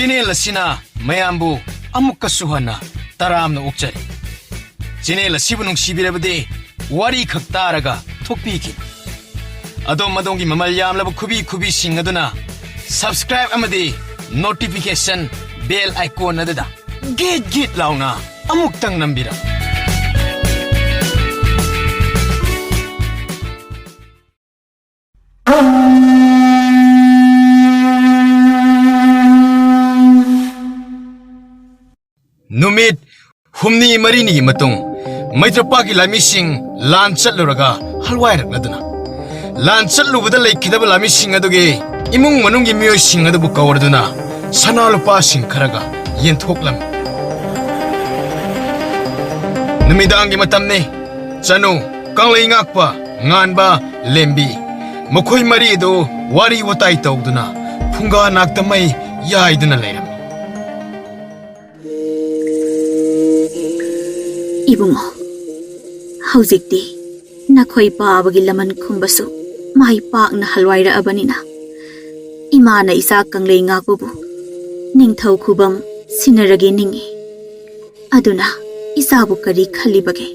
Channel asina mayambu amukka suhana taramna okchari. Channel asibu nungsibirabadi wari khak taraga thokpiki. Adom madongi mamal yamlabu kubi sing aduna subscribe amadi notification bell icon adada git launa amuktang nambira. Numit humni marini matung Maitrapaki lamising lan chatluraga halwai raknaduna lan chatlubada laikidaba lamising aduge imung manungi miyosing adabu kawarduna sanalupa sing kharaga yenthoklam Numidangi matamne chanu kanglai ngakpa nganba lembi makhoi mari do wari watai tawduna phunga naktamai yaiduna leiram Ibungo, hauzikti nakhoi paabagi laman khumbasu mai pak na halwaira abanina imana isa kanglei ngakubu ningthau khubam sinarage ningi aduna isabu kari khalibage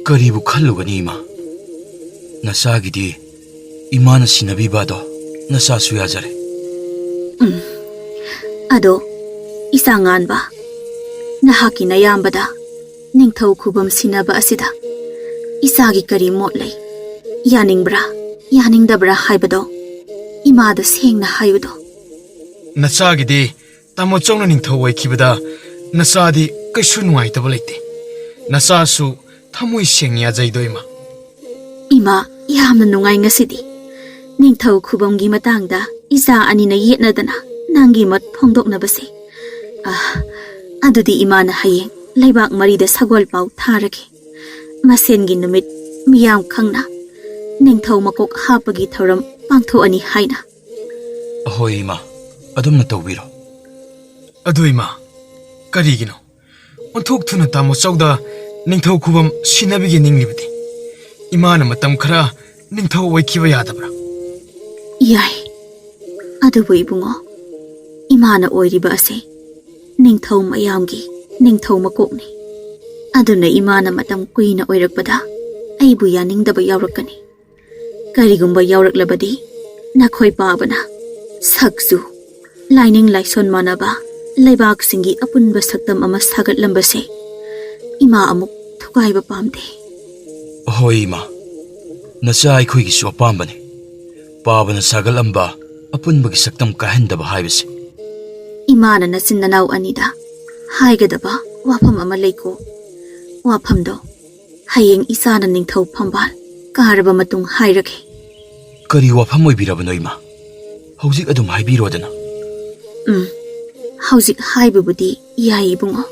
karibu khallugani ima nasagidi imana sinabi bado nasa suyajare ado isangan ba nahaki na yambada Ningthau khubam sinaba asida isagi kari motlai yaningbra yaningdabra haibado imada sengna hayudo Nasagidi tamo chongna ningthau waikibada nasadi kaisu nuaitaba leite nasasu thamoi sengya jaidoima Ima yamna nungai ngasidi ningthau khubamgi matangda isa anina yetnadana nangi mat phongdoknabase adudi imana hayeng Laibak marida sagwal pau tharake masengi numit miyam khangna ningthau makok hapagi thoram pangtho ani haina Ahoi ma adumna tawbiro Aduima karigino onthok thuna tamo chawda ningthau khubam sinabigi ninglibdi imana matam khara ningthau waikiba yadabra Yai adubu ibungo imana oiriba ase ningthau mayamgi Ningthau makokni aduna imana matam kuina oirakpada aibu yaningdaba yawrakani karigumba yawraklabadi nakhoi paabana saksu lining laison manaba leibak singi apunba saktam ama sagatlambase ima amuk thugaiba pamde Ahoi ma nasa aikhoigi su apambane paabana sagalamba apunbagi saktam kahendaba haibase imana nasinanaw anida Haigadaba wafam ama leiko wafamdo hayeng isana ningthau phambal karaba matung hairake kari wafam oibirabano ima hauzik adum haibirodana hauzik haibubudi yai bungo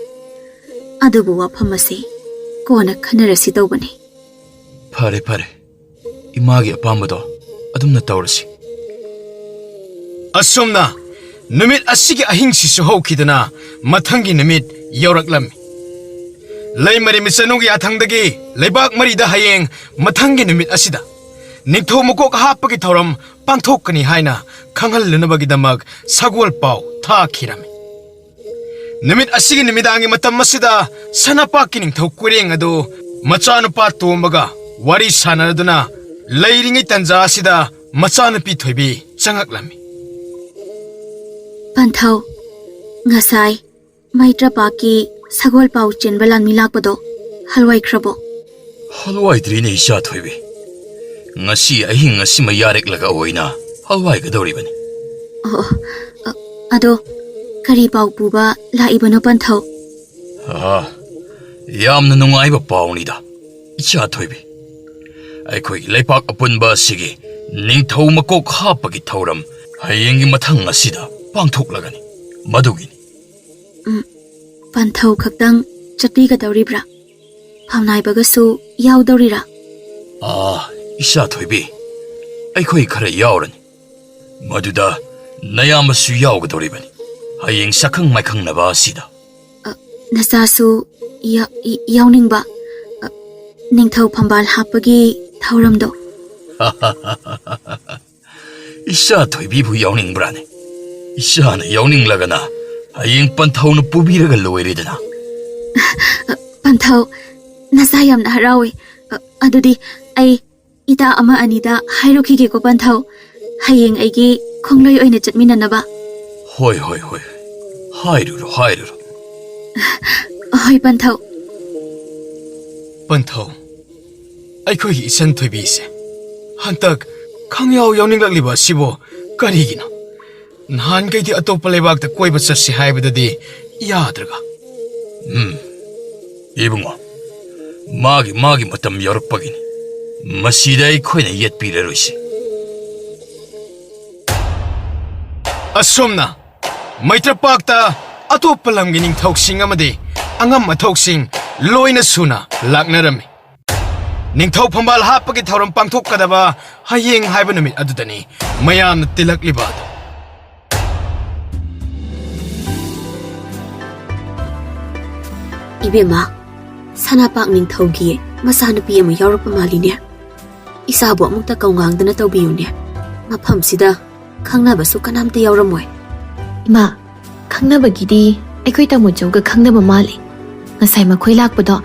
adubu wafam ase kona khanarasi tawbane Pare imagi apambado adumna tawrasi Asomna Numit asigi ahingsi suhokidana mathangi numit yawraklami Lay mari misanungi athangdagi laibak marida hayeng mathangi numit asida ningthau makok hapagi thoram pangthokani haina khanghalnabagi damak sagwal pau thakhirami Numit asigi numidangi matam asida sanapaki ningthau kureng adu machanupa tombaga wari sanaraduna lairingi tanja asida machanupi thoibi changaklami Panthau ngasai Maitrapaki sagwal pau chenbalan milakpado halwai khrabo halwai drine isha thoibe ngasi ahing ngasi mayarek laga oina halwai gadoribani ado kari pau puba laibano panthau yamna nungaiba paunida icha thoibe aikhoi leipak apunba sigi ningthau makok hapagi thoram hayengi mathang asida pangthoklagani madugini Panthau khaktang chatpiga dawribra phamnaibagasu yaudawrira Isha thoibe aikhoi khara yaurani maduda nayamasu yaugadoribani hayeng sakhang maikhang naba asida nasasu yauningba ningthau phambal hapagi thauramdo Isha thoibi bu yauning brane 이샤나 여닝라가나 하잉 빤타우나 뿌비라가 로이리드나. ꯄꯟꯊꯧ ꯅꯁꯥ ꯌꯥꯝꯅ ꯍꯔꯥꯎꯏ ꯑꯗꯨꯗꯤ ꯑꯩ ꯏꯇꯥ ꯑꯃ ꯑꯅꯤꯗ ꯍꯥꯏꯔꯨꯈꯤꯒꯦꯀꯣ ꯄꯟꯊꯧ ꯍꯌꯦꯡ ꯑꯩꯒꯤ ꯈꯣꯡꯂꯣꯏ ꯑꯣꯏꯅ ꯆꯠꯃꯤꯟꯅꯅꯕ ꯍꯣꯏ ꯍꯣꯏ ꯍꯣꯏ 하이루로 하이루로. ꯍꯣꯏ ꯄꯟꯊꯧ ꯄꯟꯊꯧ ꯑꯩꯈꯣꯏꯒꯤ ꯏꯆꯟ ꯊꯣꯏꯕꯤꯁꯦ ꯍꯟꯇꯛ ꯈꯪꯌꯥꯎ ꯌꯥꯎꯅꯤꯡꯂꯛꯂꯤꯕ ꯑꯁꯤꯕꯨ ꯀꯔꯤꯒꯤꯅꯣ ꯅꯍꯥꯟꯈꯩꯗꯤ ꯑꯇꯣꯞꯄ ꯂꯩꯕꯥꯛꯇ ꯀꯣꯏꯕ ꯆꯠꯁꯤ ꯍꯥꯏꯕꯗꯗꯤ ꯌꯥꯗ꯭ꯔꯒ 이붕어 마기 마tam 여럭박이니 마시다 이코이나 옛비레로시. ꯑꯁꯣꯝꯅ ꯃꯩꯇ꯭ꯔꯄꯥꯛꯇ ꯑꯇꯣꯞꯄ ꯂꯝꯒꯤ ꯅꯤꯡꯊꯧꯁꯤꯡ ꯑꯃꯗꯤ ꯑꯉꯝ ꯑꯊꯧꯁꯤꯡ ꯂꯣꯏꯅ ꯁꯨꯅ ꯂꯥꯛꯅꯔꯝꯃꯤ ꯅꯤꯡꯊꯧ ꯐꯝꯕꯥꯜ ꯍꯥꯞꯄꯒꯤ ꯊꯧꯔꯝ ꯄꯥꯡꯊꯣꯛꯀꯗꯕ ꯍꯌꯦꯡ ꯍꯥꯏꯕ ꯅꯨꯃꯤꯠ ꯑꯗꯨꯗꯅꯤ ꯃꯌꯥꯝꯅ ꯇꯤꯜꯂꯛꯂꯤꯕ ꯑꯗꯨ 이베마 사나박 닝ꯊꯧꯒꯤ ꯃꯆꯥꯅꯨꯄꯤ ꯑꯃ ꯌꯥꯎꯔꯛꯄ ꯃꯥꯜꯂꯤꯅꯦ 이사ꯕꯨ ꯑꯃꯨꯛꯇ ꯀꯧꯉꯥꯡꯗꯅ ꯇꯧꯕꯤꯌꯨꯅꯦ ꯃꯐꯝꯁꯤꯗ ꯈꯪꯅꯕꯁꯨ ꯀꯅꯥꯝꯇ ꯌꯥꯎꯔꯝꯃꯣꯏ ꯏꯃꯥ ꯈꯪꯅꯕꯒꯤꯗꯤ ꯑꯩꯈꯣꯏ ꯇꯥꯃꯣꯆꯧꯒ ꯈꯪꯅꯕ ꯃꯥꯜꯂꯤ ꯉꯁꯥꯏ ꯃꯈꯣꯏ ꯂꯥꯛꯄꯗꯣ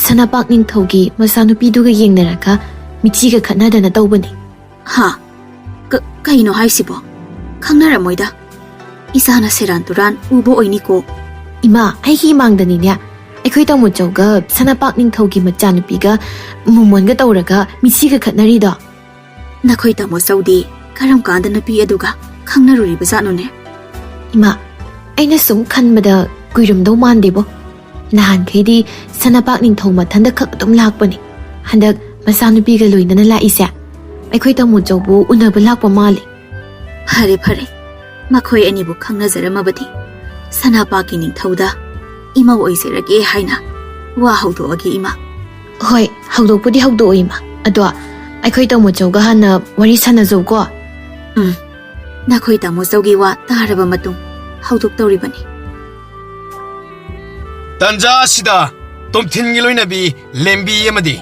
ꯁꯅꯥꯄꯥꯛ ꯅꯤꯡꯊꯧꯒꯤ ꯃꯆꯥꯅꯨꯄꯤꯗꯨꯒ ꯌꯦꯡꯅꯔꯒ ꯃꯤꯆꯤꯒ ꯈꯠꯅꯗꯅ ꯇꯧꯕꯅꯤ ꯍꯥ ꯀꯩꯅꯣ ꯍꯥꯏꯁꯤꯕꯣ ꯈꯪꯅꯔꯝꯃꯣꯏꯗ ꯏꯁꯥꯅ ꯁꯦꯔꯥꯟ ꯇꯨꯔꯥꯟ ꯎꯕ ꯑꯣꯏꯅꯤꯀꯣ ꯏꯃꯥ ꯑꯩꯒꯤ ꯏꯃꯥꯡꯗꯅꯤꯅꯦ ꯑꯩꯈꯣꯏ ꯇꯥꯃꯣꯆꯧꯒ ꯁꯅꯥꯄꯥꯛ ꯅꯤꯡꯊꯧꯒꯤ ꯃꯆꯥꯅꯨꯄꯤꯒ ꯃꯨꯃꯣꯟꯒ ꯇꯧꯔꯒ ꯃꯤꯆꯤꯒ ꯈꯠꯅꯔꯤꯗꯣ ꯅꯈꯣꯏ ꯇꯥꯃꯣꯆꯧꯗꯤ ꯀꯔꯝ ꯀꯥꯟꯗ ꯅꯨꯄꯤ ꯑꯗꯨꯒ ꯈꯪꯅꯔꯨꯔꯤꯕꯖꯥꯠꯅꯣꯅꯦ ꯏꯃꯥ ꯑꯩꯅ ꯁꯨꯝ ꯈꯟꯕꯗ ꯀꯨꯏꯔꯝꯗꯧ ꯃꯥꯟꯗꯦꯕꯣ ꯅꯍꯥꯟꯈꯩꯗꯤ ꯁꯅꯥꯄꯥꯛ ꯅꯤꯡꯊꯧ ꯃꯊꯟꯗ ꯈꯛ ꯑꯗꯨꯝ ꯂꯥꯛꯄꯅꯤ ꯍꯟꯗꯛ ꯃꯆꯥꯅꯨꯄꯤꯒ ꯂꯣꯏꯅꯅ ꯂꯥꯛꯏꯁꯦ ꯑꯩꯈꯣꯏ ꯇꯥꯃꯣꯆꯧꯕꯨ ꯎꯅꯕ ꯂꯥꯛꯄ ꯃꯥꯜꯂꯤ ꯐꯔꯦ ꯐꯔꯦ ꯃꯈꯣꯏ ꯑꯅꯤꯕꯨ ꯈꯪꯅꯖꯔꯝꯃꯕꯗꯤ ꯁꯅꯥꯄꯥꯛꯀꯤ ꯅꯤꯡꯊꯧꯗ ꯏꯃꯧ ꯑꯣꯏꯖꯔꯒꯦ ꯍꯥꯏꯅ ꯋꯥ ꯍꯧꯗꯣꯛꯑꯒꯦ ꯏꯃꯥ ꯍꯣꯏ ꯍꯧꯗꯣꯛꯄꯨꯗꯤ ꯍꯧꯗꯣꯛꯑꯣ ꯏꯃꯥ ꯑꯗꯣ ꯑꯩꯈꯣꯏ ꯇꯥꯃꯣꯆꯧꯒ ꯍꯥꯟꯅ ꯋꯥꯔꯤ ꯁꯥꯟꯅꯖꯧꯀꯣ ꯅꯈꯣꯏ ꯇꯥꯃꯣꯆꯧꯒꯤ ꯋꯥ ꯇꯥꯔꯕ ꯃꯇꯨꯡ ꯍꯧꯗꯣꯛꯇꯧꯔꯤꯕꯅꯤ ꯇꯟꯖꯥ ꯑꯁꯤꯗ ꯇꯣꯝꯊꯤꯟꯒꯤ ꯂꯣꯏꯅꯕꯤ ꯂꯦꯝꯕꯤ ꯑꯃꯗꯤ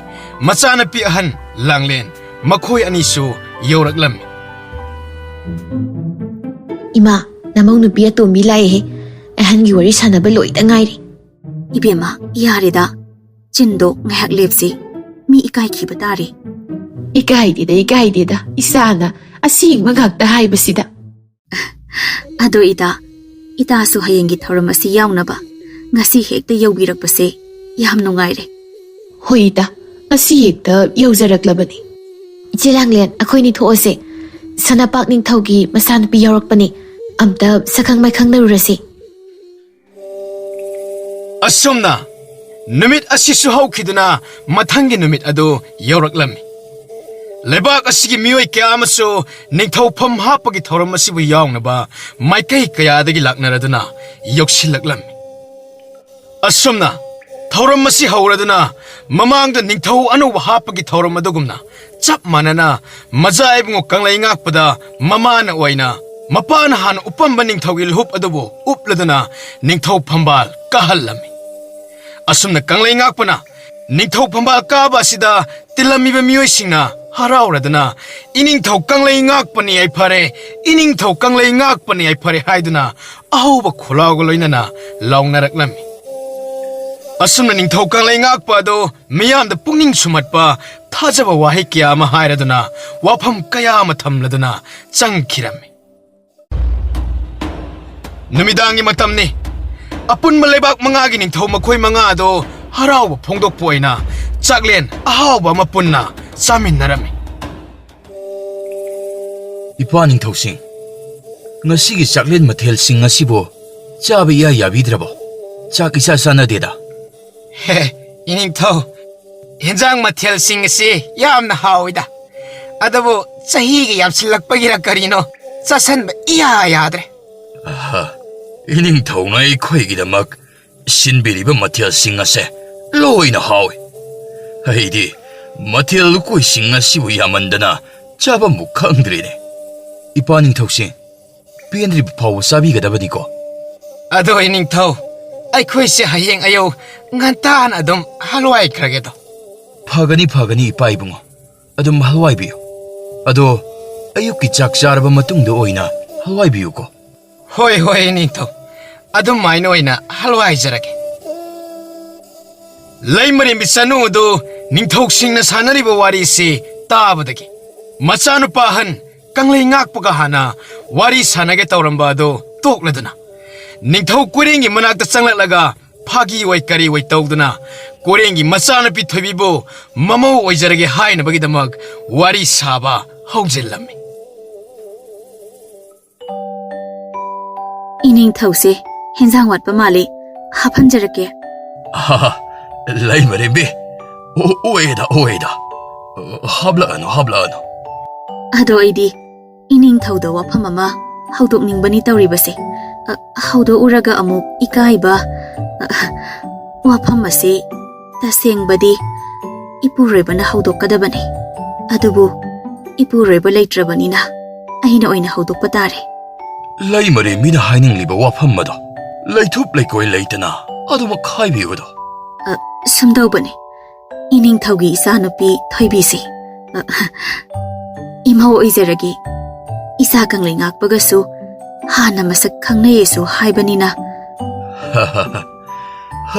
ꯃꯆꯥꯅꯨꯄꯤ ꯑꯍꯟ ꯂꯥꯡꯂꯦꯟ ꯃꯈꯣꯏ ꯑꯅꯤꯁꯨ ꯌꯧꯔꯛꯂꯝꯃꯤ ꯏꯃꯥ ꯅꯃꯧ ꯅꯨꯄꯤ ꯑꯇꯣꯝꯕꯤ ꯂꯥꯛꯑꯦ ꯑꯍꯟꯒꯤ ꯋꯥꯔꯤ ꯁꯥꯟꯅꯕ ꯂꯣꯏꯗ ꯉꯥꯏꯔꯤ ꯏꯕꯦꯝꯃ ꯌꯥꯔꯦꯗ ꯆꯤꯟꯗꯣ ꯉꯥꯏꯍꯥꯛ ꯂꯦꯞꯁꯤ ꯃꯤ ꯏꯀꯥꯏꯈꯤꯕ ꯇꯥꯔꯦ ꯏꯀꯥꯏꯗꯦꯗ ꯏꯆꯥꯅ ꯑꯁꯦꯡꯕ ꯉꯥꯛꯇ ꯍꯥꯏꯕꯁꯤꯗ ꯑꯗꯣ ꯏꯇꯥꯁꯨ ꯍꯌꯦꯡꯒꯤ ꯊꯧꯔꯝ ꯑꯁꯤ ꯌꯥꯎꯅꯕ ꯉꯁꯤ ꯍꯦꯛꯇ ꯌꯧꯕꯤꯔꯛꯄꯁꯦ ꯌꯥꯝ ꯅꯨꯡꯉꯥꯏꯔꯦ ꯍꯣꯏ ꯏꯇꯥ ꯉꯁꯤ ꯍꯦꯛꯇ ꯌꯧꯖꯔꯛꯂꯕꯅꯤ ꯏꯆꯦ ꯂꯥꯡꯂꯦꯟ ꯑꯩꯈꯣꯏꯅꯤ ꯊꯣꯛꯑꯁꯦ ꯁꯅꯥꯄꯥꯛ ꯅꯤꯡꯊꯧꯒꯤ ꯃꯆꯥꯅꯨꯄꯤ ꯌꯥꯎꯔꯛꯄꯅꯤ ꯑꯝꯇ ꯁꯛꯈꯪ ꯃꯥꯏꯈꯪꯅꯔꯨꯔꯁꯤ ꯑꯁꯨꯝꯅ ꯅꯨꯃꯤꯠ ꯑꯁꯤꯁꯨ ꯍꯧꯈꯤꯗꯨꯅ ꯃꯊꯪꯒꯤ ꯅꯨꯃꯤꯠ ꯑꯗꯨ ꯌꯧꯔꯛꯂꯝꯃꯤ ꯂꯩꯕꯥꯛ ꯑꯁꯤꯒꯤ ꯃꯤꯑꯣꯏ ꯀꯌꯥ ꯑꯃꯁꯨ ꯅꯤꯡꯊꯧꯐꯝ ꯍꯥꯞꯄꯒꯤ ꯊꯧꯔꯝ ꯑꯁꯤꯕꯨ ꯌꯥꯎꯅꯕ ꯃꯥꯏꯀꯩ ꯀꯌꯥꯗꯒꯤ ꯂꯥꯛꯅꯔꯗꯨꯅ ꯌꯧꯁꯤꯜꯂꯛꯂꯝꯃꯤ ꯑꯁꯨꯝꯅ ꯊꯧꯔꯝ ꯑꯁꯤ ꯍꯧꯔꯗꯨꯅ ꯃꯃꯥꯡꯗ ꯅꯤꯡꯊꯧ ꯑꯅꯧꯕ ꯍꯥꯞꯄꯒꯤ ꯊꯧꯔꯝ ꯑꯗꯨꯒꯨꯝꯅ ꯆꯞ ꯃꯥꯟꯅꯅ ꯃꯖꯥ ꯏꯕꯨꯡꯉꯣ ꯀꯪꯂꯩ ꯉꯥꯛꯄꯗ ꯃꯃꯥꯅ ꯑꯣꯏꯅ ꯃꯄꯥꯅ ꯍꯥꯟꯅ ꯎꯞꯄꯝꯕ ꯅꯤꯡꯊꯧꯒꯤ ꯂꯨꯍꯨꯞ ꯑꯗꯨꯕꯨ ꯎꯞꯂꯗꯨꯅ ꯅꯤꯡꯊꯧ ꯐꯝꯕꯥꯜ ꯀꯥꯍꯜꯂꯝꯃꯤ ꯑꯁꯨꯝꯅ ꯀꯪꯂꯩ ꯉꯥꯛꯄꯅ ꯅꯤꯡꯊꯧ ꯐꯝꯕꯥꯜ ꯀꯥꯕ ꯑꯁꯤꯗ ꯇꯤꯜꯂꯝꯃꯤꯕ ꯃꯤꯑꯣꯏꯁꯤꯡꯅ ꯍꯔꯥꯎꯔꯗꯨꯅ ꯏꯅꯤꯡꯊꯧ ꯀꯪꯂꯩ ꯉꯥꯛꯄꯅꯤ ꯌꯥꯏꯐꯔꯦ ꯏꯅꯤꯡꯊꯧ ꯀꯪꯂꯩ ꯉꯥꯛꯄꯅꯤ ꯌꯥꯏꯐꯔꯦ ꯍꯥꯏꯗꯨꯅ ꯑꯍꯧꯕ ꯈꯣꯜꯂꯥꯎꯒ ꯂꯣꯏꯅꯅ ꯂꯥꯎꯅꯔꯛꯂꯝꯃꯤ ꯑꯁꯨꯝꯅ ꯅꯤꯡꯊꯧ ꯀꯪꯂꯩ ꯉꯥꯛꯄ ꯑꯗꯨ ꯃꯤꯌꯥꯝꯗ ꯄꯨꯛꯅꯤꯡ ꯁꯨꯝꯍꯠꯄ ꯊꯥꯖꯕ ꯋꯥꯍꯩ ꯀꯌꯥ ꯑꯃ ꯍꯥꯏꯔꯗꯨꯅ ꯋꯥꯐꯝ ꯀꯌꯥ ꯑꯃ ꯊꯝꯂꯗꯨꯅ ꯆꯪꯈꯤꯔꯝꯃꯤ ꯅꯨꯃꯤꯗꯥꯡꯒꯤ ꯃꯇꯝꯅꯤ ꯑꯄꯨꯟꯕ ꯂꯩꯕꯥꯛ ꯃꯉꯥꯒꯤ ꯅꯤꯡꯊꯧ ꯃꯈꯣꯏ ꯃꯉꯥ ꯑꯗꯨ ꯍꯔꯥꯎꯕ ꯐꯣꯡꯗꯣꯛꯄ ꯑꯣꯏꯅ ꯆꯥꯛꯂꯦꯟ ꯑꯍꯥꯎꯕ ꯑꯃ ꯄꯨꯟꯅ ꯆꯥꯃꯤꯟꯅꯔꯝꯃꯤ 이파 닝ꯊꯧꯁꯤꯡ ngasi기 ꯆꯥꯛꯂꯦꯟ ꯃꯊꯦꯜꯁꯤꯡ ꯑꯁꯤꯕꯨ ꯆꯥꯕ ꯏꯌꯥ ꯌꯥꯕꯤꯗ꯭ꯔꯕꯣ ꯆꯥꯛ ꯏꯆꯥ ꯆꯥꯟꯅꯗꯦꯗ ꯍꯦ 이닝ꯊꯧ ꯍꯦꯟꯖꯥꯡ ꯃꯊꯦꯜꯁꯤꯡ ꯑꯁꯤ ꯌꯥꯝꯅ ꯍꯥꯎꯏꯗ ꯑꯗꯨꯕꯨ ꯆꯍꯤꯒ ꯌꯥꯝꯁꯤꯜꯂꯛꯄꯒꯤꯔ ꯀꯔꯤꯅꯣ ꯆꯥꯁꯟꯕ ꯏꯌꯥ ꯌꯥꯗ꯭ꯔꯦ 아하 이닝ꯊꯧꯅ ꯑꯩꯈꯣꯏꯒꯤꯗꯃꯛ ꯁꯤꯟꯕꯤꯔꯤꯕ ꯃꯊꯦꯜꯁꯤꯡ ꯑꯁꯦ ꯂꯣꯏꯅ ꯍꯥꯎꯏ ꯑꯩꯗꯤ ꯃꯊꯦꯜ ꯂꯨꯀꯣꯏꯁꯤꯡ ꯑꯁꯤꯕꯨ ꯌꯥꯝꯃꯟꯗꯅ ꯆꯥꯕꯝꯕꯨ ꯈꯪꯗ꯭ꯔꯦꯅꯦ ꯏꯄꯥ ꯅꯤꯡꯊꯧꯁꯤꯡ ꯄꯦꯟꯗ꯭ꯔꯤꯕ ꯐꯥꯎꯕ ꯆꯥꯕꯤꯒꯗꯕꯅꯤꯀꯣ ꯑꯗꯣ 이닝ꯊꯧ ꯑꯩꯈꯣꯏꯁꯦ ꯍꯌꯦꯡ ꯑꯌꯨꯛ ꯉꯟꯇꯥꯅ ꯑꯗꯨꯝ ꯍꯜꯋꯥꯏꯈ꯭ꯔꯒꯦꯗꯣ ꯐꯒꯅꯤ ꯏꯄꯥ ꯏꯕꯨꯡꯉꯣ ꯑꯗꯨꯝ ꯍꯜꯋꯥꯏꯕꯤꯌꯨ ꯑꯗꯣ ꯑꯌꯨꯛꯀꯤ ꯆꯥꯛ ꯆꯥꯔꯕ ꯃꯇꯨꯡꯗ ꯑꯣꯏꯅ ꯍꯜꯋꯥꯏꯕꯤꯌꯨꯀꯣ ꯍꯣꯏ ꯍꯣꯏ ꯅꯤꯡꯊꯧ ꯑꯗꯨꯃꯥꯏꯅ ꯑꯣꯏꯅ ꯍꯜꯋꯥꯏꯖꯔꯒꯦ ꯂꯩꯃꯔꯦꯝꯕꯤ ꯆꯅꯨ ꯑꯗꯨ ꯅꯤꯡꯊꯧꯁꯤꯡꯅ ꯁꯥꯟꯅꯔꯤꯕ ꯋꯥꯔꯤꯁꯤ ꯇꯥꯕꯗꯒꯤ ꯃꯆꯥꯅꯨꯄꯥ ꯑꯍꯟ ꯀꯪꯂꯩ ꯉꯥꯛꯄꯒ ꯍꯥꯟꯅ ꯋꯥꯔꯤ ꯁꯥꯟꯅꯒꯦ ꯇꯧꯔꯝꯕ ꯑꯗꯨ ꯇꯣꯛꯂꯗꯨꯅ ꯅꯤꯡꯊꯧ ꯀꯣꯏꯔꯦꯡꯒꯤ ꯃꯅꯥꯛꯇ ꯆꯪꯂꯛꯂꯒ ꯐꯥꯒꯤ ꯑꯣꯏ ꯀꯔꯤ ꯑꯣꯏ ꯇꯧꯗꯨꯅ ꯀꯣꯏꯔꯦꯡꯒꯤ ꯃꯆꯥꯅꯨꯄꯤ ꯊꯣꯏꯕꯤꯕꯨ ꯃꯃꯧ ꯑꯣꯏꯖꯔꯒꯦ ꯍꯥꯏꯅꯕꯒꯤꯗꯃꯛ ꯋꯥꯔꯤ ꯁꯥꯕ ꯍꯧꯖꯤꯜꯂꯝꯃꯤ ꯏꯅꯤꯡꯊꯧꯁꯦ ꯍꯦꯟꯖꯥꯡ ꯋꯥꯠꯄ ꯃꯥꯜꯂꯤ ꯍꯥꯞꯍꯟꯖꯔꯛꯀꯦ ꯂꯩꯃꯔꯦꯝꯕꯤ ꯑꯣꯏꯗ ꯍꯥꯞꯂꯛꯑꯅꯨ ꯑꯗꯣ ꯑꯩꯗꯤ ꯏꯅꯤꯡꯊꯧꯗ ꯋꯥꯐꯝ ꯑꯃ ꯍꯧꯗꯣꯛꯅꯤꯡꯕꯅꯤ ꯇꯧꯔꯤꯕꯁꯦ ꯍꯧꯗꯣꯛꯎꯔꯒ ꯑꯃꯨꯛ ꯏꯀꯥꯏꯕ ꯋꯥꯐꯝ ꯑꯁꯤ ꯇꯁꯦꯡꯕꯗꯤ ꯏꯄꯨꯔꯣꯏꯕꯅ ꯍꯧꯗꯣꯛꯀꯗꯕꯅꯤ ꯑꯗꯨꯕꯨ ꯏꯄꯨꯔꯣꯏꯕ ꯂꯩꯇ꯭ꯔꯕꯅꯤꯅ ꯑꯩꯅ ꯑꯣꯏꯅ ꯍꯧꯗꯣꯛꯄ ꯇꯥꯔꯦ ꯂꯩꯃꯔꯦꯝꯕꯤꯅ ꯍꯥꯏꯅꯤꯡꯂꯤꯕ ꯋꯥꯐꯝ ꯑꯗꯣ ꯂꯩꯊꯨꯞ ꯂꯩꯀꯣꯏ ꯂꯩꯇꯅ ꯑꯗꯨꯃꯛ ꯍꯥꯏꯕꯤꯌꯨꯗꯣ ꯁꯨꯝꯗꯧꯕꯅꯤ ꯏꯅꯤꯡꯊꯧꯒꯤ ꯏꯆꯥꯅꯨꯄꯤ ꯊꯣꯏꯕꯤꯁꯦ ꯏꯃꯧ ꯑꯣꯏꯖꯔꯒꯦ ꯏꯆꯥ ꯀꯪꯂꯩ ꯉꯥꯛꯄꯒꯁꯨ ꯍꯥꯟꯅ ꯃꯁꯛ ꯈꯪꯅꯩꯌꯦꯁꯨ ꯍꯥꯏꯕꯅꯤꯅ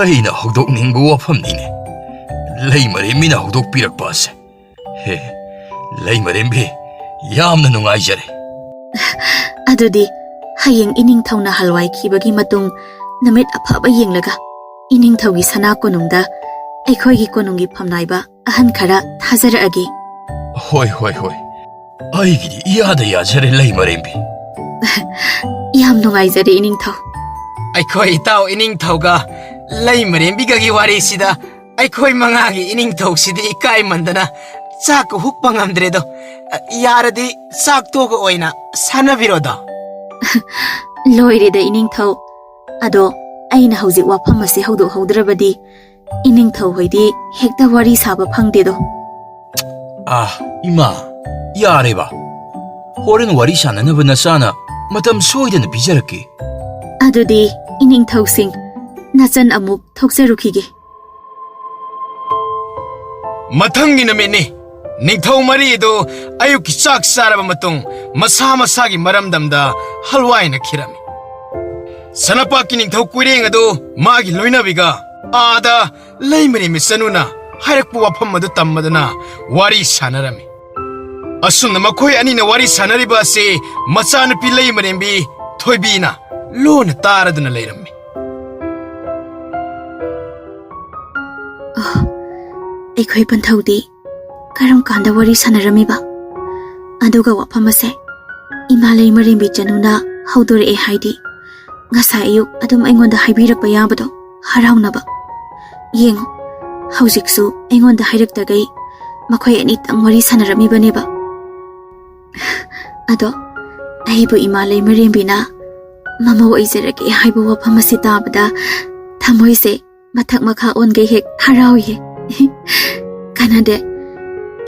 ꯑꯩꯅ ꯍꯧꯗꯣꯛꯅꯤꯡꯕ ꯋꯥꯐꯝꯅꯤꯅꯦ ꯂꯩꯃꯔꯦꯝꯕꯤꯅ ꯍꯧꯗꯣꯛꯄꯤꯔꯛꯄ ꯑꯁꯦ ꯂꯩꯃꯔꯦꯝꯕꯤ ꯌꯥꯝꯅ ꯅꯨꯡꯉꯥꯏꯖꯔꯦ ꯑꯗꯨꯗꯤ ꯍꯌꯦꯡ ꯏꯅꯤꯡꯊꯧꯅ ꯍꯜꯋꯥꯏꯈꯤꯕꯒꯤ ꯃꯇꯨꯡ ꯅꯨꯃꯤꯠ ꯑꯐꯕ ꯌꯦꯡꯂꯒ ꯏꯅꯤꯡꯊꯧꯒꯤ ꯁꯅꯥ ꯀꯣꯅꯨꯡꯗ ꯑꯩꯈꯣꯏꯒꯤ ꯀꯣꯅꯨꯡꯒꯤ ꯐꯝꯅꯥꯏꯕ ꯑꯍꯟ ꯈꯔ ꯊꯥꯖꯔꯛꯑꯒꯦ ꯍꯣꯏ ꯑꯩꯒꯤꯗꯤ ꯏꯌꯥꯗ ꯌꯥꯖꯔꯦ ꯂꯩꯃꯔꯦꯝꯕꯤ ꯌꯥꯝ ꯅꯨꯡꯉꯥꯏꯖꯔꯦ ꯏꯅꯤꯡꯊꯧ ꯑꯩꯈꯣꯏ ꯏꯇꯥꯎ ꯏꯅꯤꯡꯊꯧꯒ ꯂꯩꯃꯔꯦꯝꯕꯤꯒꯒꯤ ꯋꯥꯔꯤꯁꯤꯗ ꯑꯩꯈꯣꯏ ꯃꯉꯥꯒꯤ ꯏꯅꯤꯡꯊꯧꯁꯤꯗꯤ ꯏꯀꯥꯏꯃꯟꯗꯅ ꯆꯥꯛꯀ ꯍꯨꯛꯄ ꯉꯝꯗ꯭ꯔꯦꯗꯣ ꯌꯥꯔꯗꯤ ꯆꯥꯛ ꯇꯣꯛꯑꯒ ꯑꯣꯏꯅ ꯁꯥꯟꯅꯕꯤꯔꯣꯗꯣ ꯂꯣꯏꯔꯦꯗ ꯏꯅꯤꯡꯊꯧ ꯑꯗꯣ ꯑꯩꯅ ꯍꯧꯖꯤꯛ ꯋꯥꯐꯝ ꯑꯁꯤ ꯍꯧꯗꯣꯛꯍꯧꯗ꯭ꯔꯕꯗꯤ ꯏꯅꯤꯡꯊꯧ ꯍꯣꯏꯗꯤ ꯍꯦꯛꯇ ꯋꯥꯔꯤ ꯁꯥꯕ ꯐꯪꯗꯦꯗꯣ ꯏꯃꯥ ꯌꯥꯔꯦꯕ ꯍꯣꯔꯦꯟ ꯋꯥꯔꯤ ꯁꯥꯟꯅꯅꯕ ꯅꯆꯥꯅ ꯃꯇꯝ ꯁꯣꯏꯗꯅ ꯄꯤꯖꯔꯛꯀꯦ ꯑꯗꯨꯗꯤ ꯏꯅꯤꯡꯊꯧꯁꯤꯡ ꯅꯆꯟ ꯑꯃꯨꯛ ꯊꯣꯛꯆꯔꯨꯈꯤꯒꯦ ꯃꯊꯪꯒꯤ ꯅꯨꯃꯤꯠꯅꯤ ꯅꯤꯡꯊꯧ ꯃꯔꯤ ꯑꯗꯨ ꯑꯌꯨꯛꯀꯤ ꯆꯥꯛ ꯆꯥꯔꯕ ꯃꯇꯨꯡ ꯃꯁꯥ ꯃꯁꯥꯒꯤ ꯃꯔꯝꯗꯝꯗ ꯍꯜꯋꯥꯏꯅꯈꯤꯔꯝꯃꯤ ꯁꯅꯥꯄꯥꯛꯀꯤ ꯅꯤꯡꯊꯧ ꯀꯣꯏꯔꯦꯡ ꯑꯗꯨ ꯃꯥꯒꯤ ꯂꯣꯏꯅꯕꯤꯒ ꯑꯥꯗ ꯂꯩꯃꯔꯦꯝꯕꯤ ꯆꯅꯨꯅ ꯍꯥꯏꯔꯛꯄ ꯋꯥꯐꯝ ꯑꯗꯨ ꯇꯝꯃꯗꯨꯅ ꯋꯥꯔꯤ ꯁꯥꯟꯅꯔꯝꯃꯤ ꯑꯁꯨꯝꯅ ꯃꯈꯣꯏ ꯑꯅꯤꯅ ꯋꯥꯔꯤ ꯁꯥꯟꯅꯔꯤꯕ ꯑꯁꯤ ꯃꯆꯥꯅꯨꯄꯤ ꯂꯩꯃꯔꯦꯝꯕꯤ ꯊꯣꯏꯕꯤꯅ ꯂꯣꯟꯅ ꯇꯥꯔꯗꯨꯅ ꯂꯩꯔꯝꯃꯤ ꯑꯩꯈꯣꯏ ꯄꯟꯊꯧꯗꯤ ꯀꯔꯝ ꯀꯥꯟꯗ ꯋꯥꯔꯤ ꯁꯥꯟꯅꯔꯝꯃꯤꯕ ꯑꯗꯨꯒ ꯋꯥꯐꯝ ꯑꯁꯦ ꯏꯃꯥ ꯂꯩꯃꯔꯦꯝꯕꯤ ꯆꯅꯨꯅ ꯍꯧꯗꯣꯔꯛꯑꯦ ꯍꯥꯏꯗꯤ ꯉꯁꯥꯏ ꯑꯌꯨꯛ ꯑꯗꯨꯝ ꯑꯩꯉꯣꯟꯗ ꯍꯥꯏꯕꯤꯔꯛꯄ ꯌꯥꯕꯗꯣ ꯍꯔꯥꯎꯅꯕ ꯌꯦꯡꯉꯣ ꯍꯧꯖꯤꯛꯁꯨ ꯑꯩꯉꯣꯟꯗ ꯍꯥꯏꯔꯛꯇꯒꯩ ꯃꯈꯣꯏ ꯑꯅꯤꯇꯪ ꯋꯥꯔꯤ ꯁꯥꯟꯅꯔꯝꯃꯤꯕꯅꯦꯕ ꯑꯗꯣ ꯑꯩꯕꯨ ꯏꯃꯥ ꯂꯩꯃꯔꯦꯝꯕꯤꯅ ꯃꯃꯧ ꯑꯣꯏꯖꯔꯒꯦ ꯍꯥꯏꯕ ꯋꯥꯐꯝ ꯑꯁꯤ ꯇꯥꯕꯗ ꯊꯃꯣꯏꯁꯦ ꯃꯊꯛ ꯃꯈꯥ ꯑꯣꯟꯒꯩ ꯍꯦꯛ ꯍꯔꯥꯎꯏ ꯀꯥꯟꯅꯗꯦ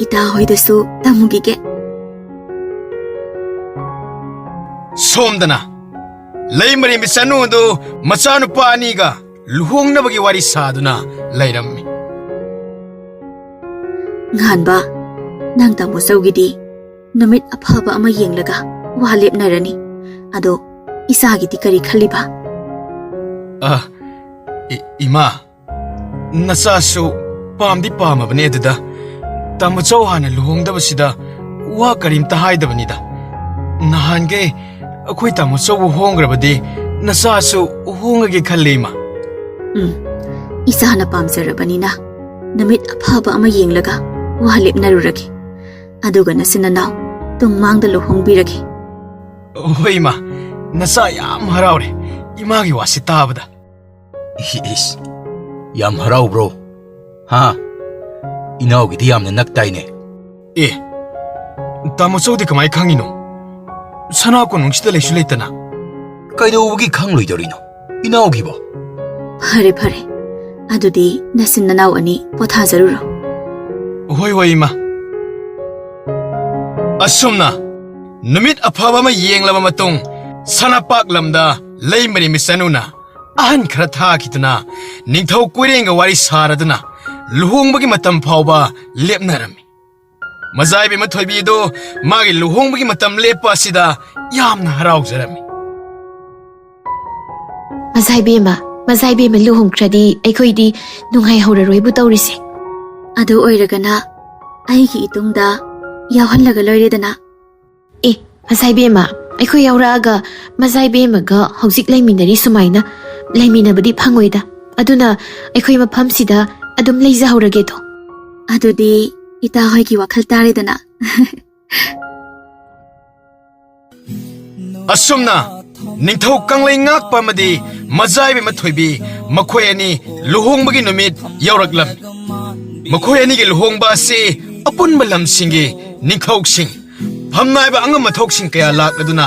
ꯏꯇꯥ ꯍꯣꯏꯗꯁꯨ ꯇꯝꯃꯨꯈꯤꯒꯦ ꯁꯣꯝꯗꯅ ꯂꯩꯃꯔꯦꯝꯕꯤ ꯆꯅꯨ ꯑꯗꯨ ꯃꯆꯥꯅꯨꯄꯥ ꯑꯅꯤꯒ ꯂꯨꯍꯣꯡꯅꯕꯒꯤ ꯋꯥꯔꯤ ꯁꯥꯗꯨꯅ ꯂꯩꯔꯝꯃꯤ ꯉꯥꯟꯕ ꯅꯪ ꯇꯥꯃꯣꯆꯧꯒꯤꯗꯤ ꯅꯨꯃꯤꯠ ꯑꯐꯕ ꯑꯃ ꯌꯦꯡꯂꯒ ꯋꯥ ꯂꯦꯞꯅꯔꯅꯤ ꯑꯗꯣ ꯏꯆꯥꯒꯤꯗꯤ ꯀꯔꯤ ꯈꯜꯂꯤꯕ ꯏꯃꯥ ꯅꯆꯥꯁꯨ ꯄꯥꯝꯗꯤ ꯄꯥꯝꯃꯕꯅꯦ ꯑꯗꯨꯗ ꯇꯥꯃꯣꯆꯧ ꯍꯥꯟꯅ ꯂꯨꯍꯣꯡꯗꯕꯁꯤꯗ ꯋꯥ ꯀꯔꯤꯝꯇ ꯍꯥꯏꯗꯕꯅꯤꯗ ꯅꯍꯥꯟꯒꯩ ꯑꯩꯈꯣꯏ ꯇꯥꯃꯣꯆꯧꯕꯨ ꯍꯣꯡꯈ꯭ꯔꯕꯗꯤ ꯅꯆꯥꯁꯨ ꯍꯣꯡꯉꯒꯦ ꯈꯜꯂꯤ ꯏꯃꯥ ꯏꯆꯥꯅ ꯄꯥꯝꯖꯔꯕꯅꯤꯅ ꯅꯨꯃꯤꯠ ꯑꯐꯕ ꯑꯃ ꯌꯦꯡꯂꯒ ꯋꯥ ꯂꯦꯞꯅꯔꯨꯔꯒꯦ ꯑꯗꯨꯒ ꯅꯆꯤꯟ ꯅꯅꯥꯎ ꯇꯨꯡ ꯃꯥꯡꯗ ꯂꯨꯍꯣꯡꯕꯤꯔꯒꯦ ꯍꯣꯏ ꯏꯃꯥ ꯅꯆꯥ ꯌꯥꯝ ꯍꯔꯥꯎꯔꯦ ꯏꯃꯥꯒꯤ ꯋꯥꯁꯤ ꯇꯥꯕꯗ ꯌꯥꯝ ꯍꯔꯥꯎꯕ꯭ꯔꯣ ꯏꯅꯥꯎꯒꯤꯗꯤ ꯌꯥꯝꯅ ꯅꯛꯇꯥꯏꯅꯦ ꯇꯥꯃꯣꯆꯧꯗꯤ ꯀꯃꯥꯏ ꯈꯪꯉꯤꯅꯣ ꯁꯅꯥ ꯀꯣꯅꯨꯡꯁꯤꯗ ꯂꯩꯁꯨ ꯂꯩꯇꯅ ꯀꯩꯗꯧꯕꯒꯤ ꯈꯪꯂꯣꯏꯗꯧꯔꯤꯅꯣ ꯏꯅꯥꯎꯒꯤꯕꯣ ꯐꯔꯦ ꯑꯗꯨꯗꯤ ꯅꯆꯤꯟ ꯅꯅꯥꯎ ꯑꯅꯤ ꯄꯣꯊꯥꯖꯔꯨꯔꯣ ꯍꯣꯏ ꯏꯃꯥ ꯑꯁꯨꯝꯅ ꯅꯨꯃꯤꯠ ꯑꯐꯕ ꯑꯃ ꯌꯦꯡꯂꯕ ꯃꯇꯨꯡ ꯁꯅꯥꯄꯥꯛ ꯂꯝꯗ ꯂꯩꯃꯔꯦꯝꯕꯤ ꯆꯅꯨꯅ ꯑꯍꯟ ꯈꯔ ꯊꯥꯈꯤꯗꯨꯅ ꯅꯤꯡꯊꯧ ꯀꯣꯏꯔꯦꯡꯒ ꯋꯥꯔꯤ ꯁꯥꯔꯗꯨꯅ ꯂꯨꯍꯣꯡꯕꯒꯤ ꯃꯇꯝ ꯐꯥꯎꯕ ꯂꯦꯞꯅꯔꯝꯃꯤ ꯃꯖꯥꯏꯕꯦꯝꯃ ꯊꯣꯏꯕꯤ ꯑꯗꯨ ꯃꯥꯒꯤ ꯂꯨꯍꯣꯡꯕꯒꯤ ꯃꯇꯝ ꯂꯦꯞꯄ ꯑꯁꯤꯗ ꯌꯥꯝꯅ ꯍꯔꯥꯎꯖꯔꯝꯃꯤ ꯃꯖꯥꯏꯕꯦꯝꯃ ꯂꯨꯍꯣꯡꯈ꯭ꯔꯗꯤ ꯑꯩꯈꯣꯏꯗꯤ ꯅꯨꯡꯉꯥꯏꯍꯧꯔꯔꯣꯏꯕꯨ ꯇꯧꯔꯤꯁꯦ. ꯑꯗꯨ ꯑꯣꯏꯔꯒꯅ ꯑꯩꯒꯤ ꯏꯇꯨꯡꯗ ꯌꯥꯎꯍꯜꯂꯒ ꯂꯣꯏꯔꯦꯗꯅ. ꯑꯦ ꯃꯖꯥꯏꯕꯦꯝꯃ, ꯑꯩꯈꯣꯏ ꯌꯥꯎꯔꯛꯑꯒ ꯃꯖꯥꯏꯕꯦꯝꯃꯒ ꯍꯧꯖꯤꯛ ꯂꯩꯃꯤꯟꯅꯔꯤ ꯁꯨꯃꯥꯏꯅ ꯂꯩꯃꯤꯟꯅꯕꯗꯤ ꯐꯪꯉꯣꯏꯗ. ꯑꯗꯨꯅ ꯑꯩꯈꯣꯏ ꯃꯐꯝꯁꯤꯗ ꯑꯗꯨꯝ ꯂꯩꯖꯍꯧꯔꯒꯦꯗꯣ. ꯑꯗꯨꯗꯤ ꯏꯇꯥ ꯍꯣꯏꯒꯤ ꯋꯥꯈꯜ ꯇꯥꯔꯦꯗꯅ. ꯑꯁꯨꯝꯅ ꯅꯤꯡꯊꯧ ꯀꯪꯂꯩ ꯉꯥꯛꯄ ꯑꯃꯗꯤ ꯃꯖꯥꯏꯕꯦꯝꯃ ꯊꯣꯏꯕꯤ ꯃꯈꯣꯏ ꯑꯅꯤ ꯂꯨꯍꯣꯡꯕꯒꯤ ꯅꯨꯃꯤꯠ ꯌꯧꯔꯛꯂꯝꯃꯤ. ꯃꯈꯣꯏ ꯑꯅꯤꯒꯤ ꯂꯨꯍꯣꯡꯕ ꯑꯁꯤ ꯑꯄꯨꯟꯕ ꯂꯝꯁꯤꯡꯒꯤ ꯅꯤꯡꯊꯧꯁꯤꯡ, ꯐꯝꯅꯥꯏꯕ ꯑꯉꯝ ꯃꯊꯣꯛꯁꯤꯡ ꯀꯌꯥ ꯂꯥꯛꯂꯗꯨꯅ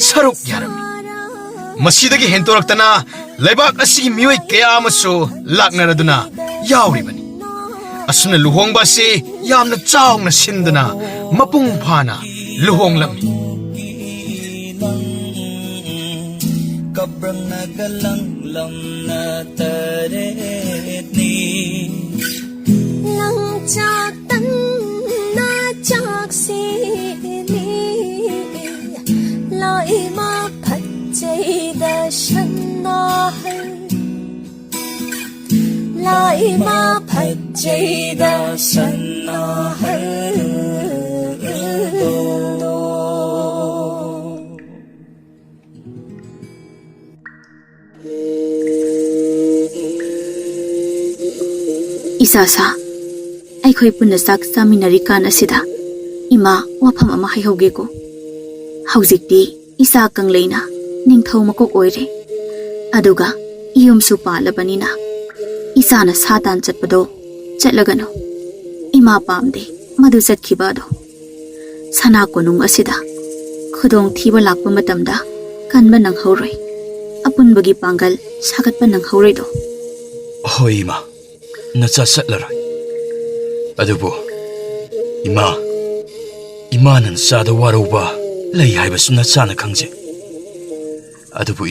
ꯁꯔꯨꯛ ꯌꯥꯔꯝꯃꯤ. ꯃꯁꯤꯗꯒꯤ ꯍꯦꯟꯇꯣꯔꯛꯇꯅ ꯂꯩꯕꯥꯛ ꯑꯁꯤꯒꯤ ꯃꯤꯑꯣꯏ ꯀꯌꯥ ꯑꯃꯁꯨ ꯂꯥꯛꯅꯔꯗꯨꯅ ꯌꯥꯎꯔꯤꯕꯅꯤ. ꯑꯁꯨꯝꯅ ꯂꯨꯍꯣꯡꯕ ꯑꯁꯤ ꯌꯥꯝꯅ ꯆꯥꯎꯅ ꯁꯤꯟꯗꯨꯅ ꯃꯄꯨꯡ ꯐꯥꯅ ꯂꯨꯍꯣꯡꯂꯝꯃꯤ. ꯏꯆꯥꯁꯥ, ꯑꯩꯈꯣꯏ ꯄꯨꯟꯅ ꯆꯥꯛ ꯆꯥꯃꯤꯟꯅꯔꯤꯀꯥꯟ ꯑꯁꯤꯗ ꯏꯃꯥ ꯋꯥꯐꯝ ꯑꯃ ꯍꯥꯏꯍꯧꯒꯦꯀꯣ. ꯍꯧꯖꯤꯛꯇꯤ ꯏꯆꯥ ꯀꯪꯂꯩꯅ ꯅꯤꯡꯊꯧ ꯃꯀꯣꯛ ꯑꯣꯏꯔꯦ. ꯑꯗꯨꯒ ꯌꯨꯝꯁꯨ ꯄꯥꯜꯂꯕꯅꯤꯅ ꯏꯆꯥꯅ ꯁꯥꯇꯥꯟ ꯆꯠꯄꯗꯣ ꯆꯠꯂꯒꯅꯨ. ꯏꯃꯥ ꯄꯥꯝꯗꯦ ꯃꯗꯨ ꯆꯠꯈꯤꯕ ꯑꯗꯣ. ꯁꯅꯥ ꯀꯣꯅꯨꯡ ꯑꯁꯤꯗ ꯈꯨꯗꯣꯡ ꯊꯤꯕ ꯂꯥꯛꯄ ꯃꯇꯝꯗ ꯀꯟꯕ ꯅꯪꯍꯧꯔꯣꯏ. ꯑꯄꯨꯟꯕꯒꯤ ꯄꯥꯡꯒꯜ ꯁꯥꯒꯠꯄ ꯅꯪꯍꯧꯔꯣꯏꯗꯣ. ꯍꯣꯏ ꯏꯃꯥ, ꯅꯆꯥ ꯆꯠꯂꯔꯣꯏ. ꯑꯗꯨꯕꯨ ꯏꯃꯥꯅ ꯅꯆꯥꯗ ꯋꯥꯔꯧꯕ ꯂꯩ ꯍꯥꯏꯕꯁꯨ ꯅꯆꯥꯅ ꯈꯪꯖꯩ. ꯑꯗꯨꯕꯨ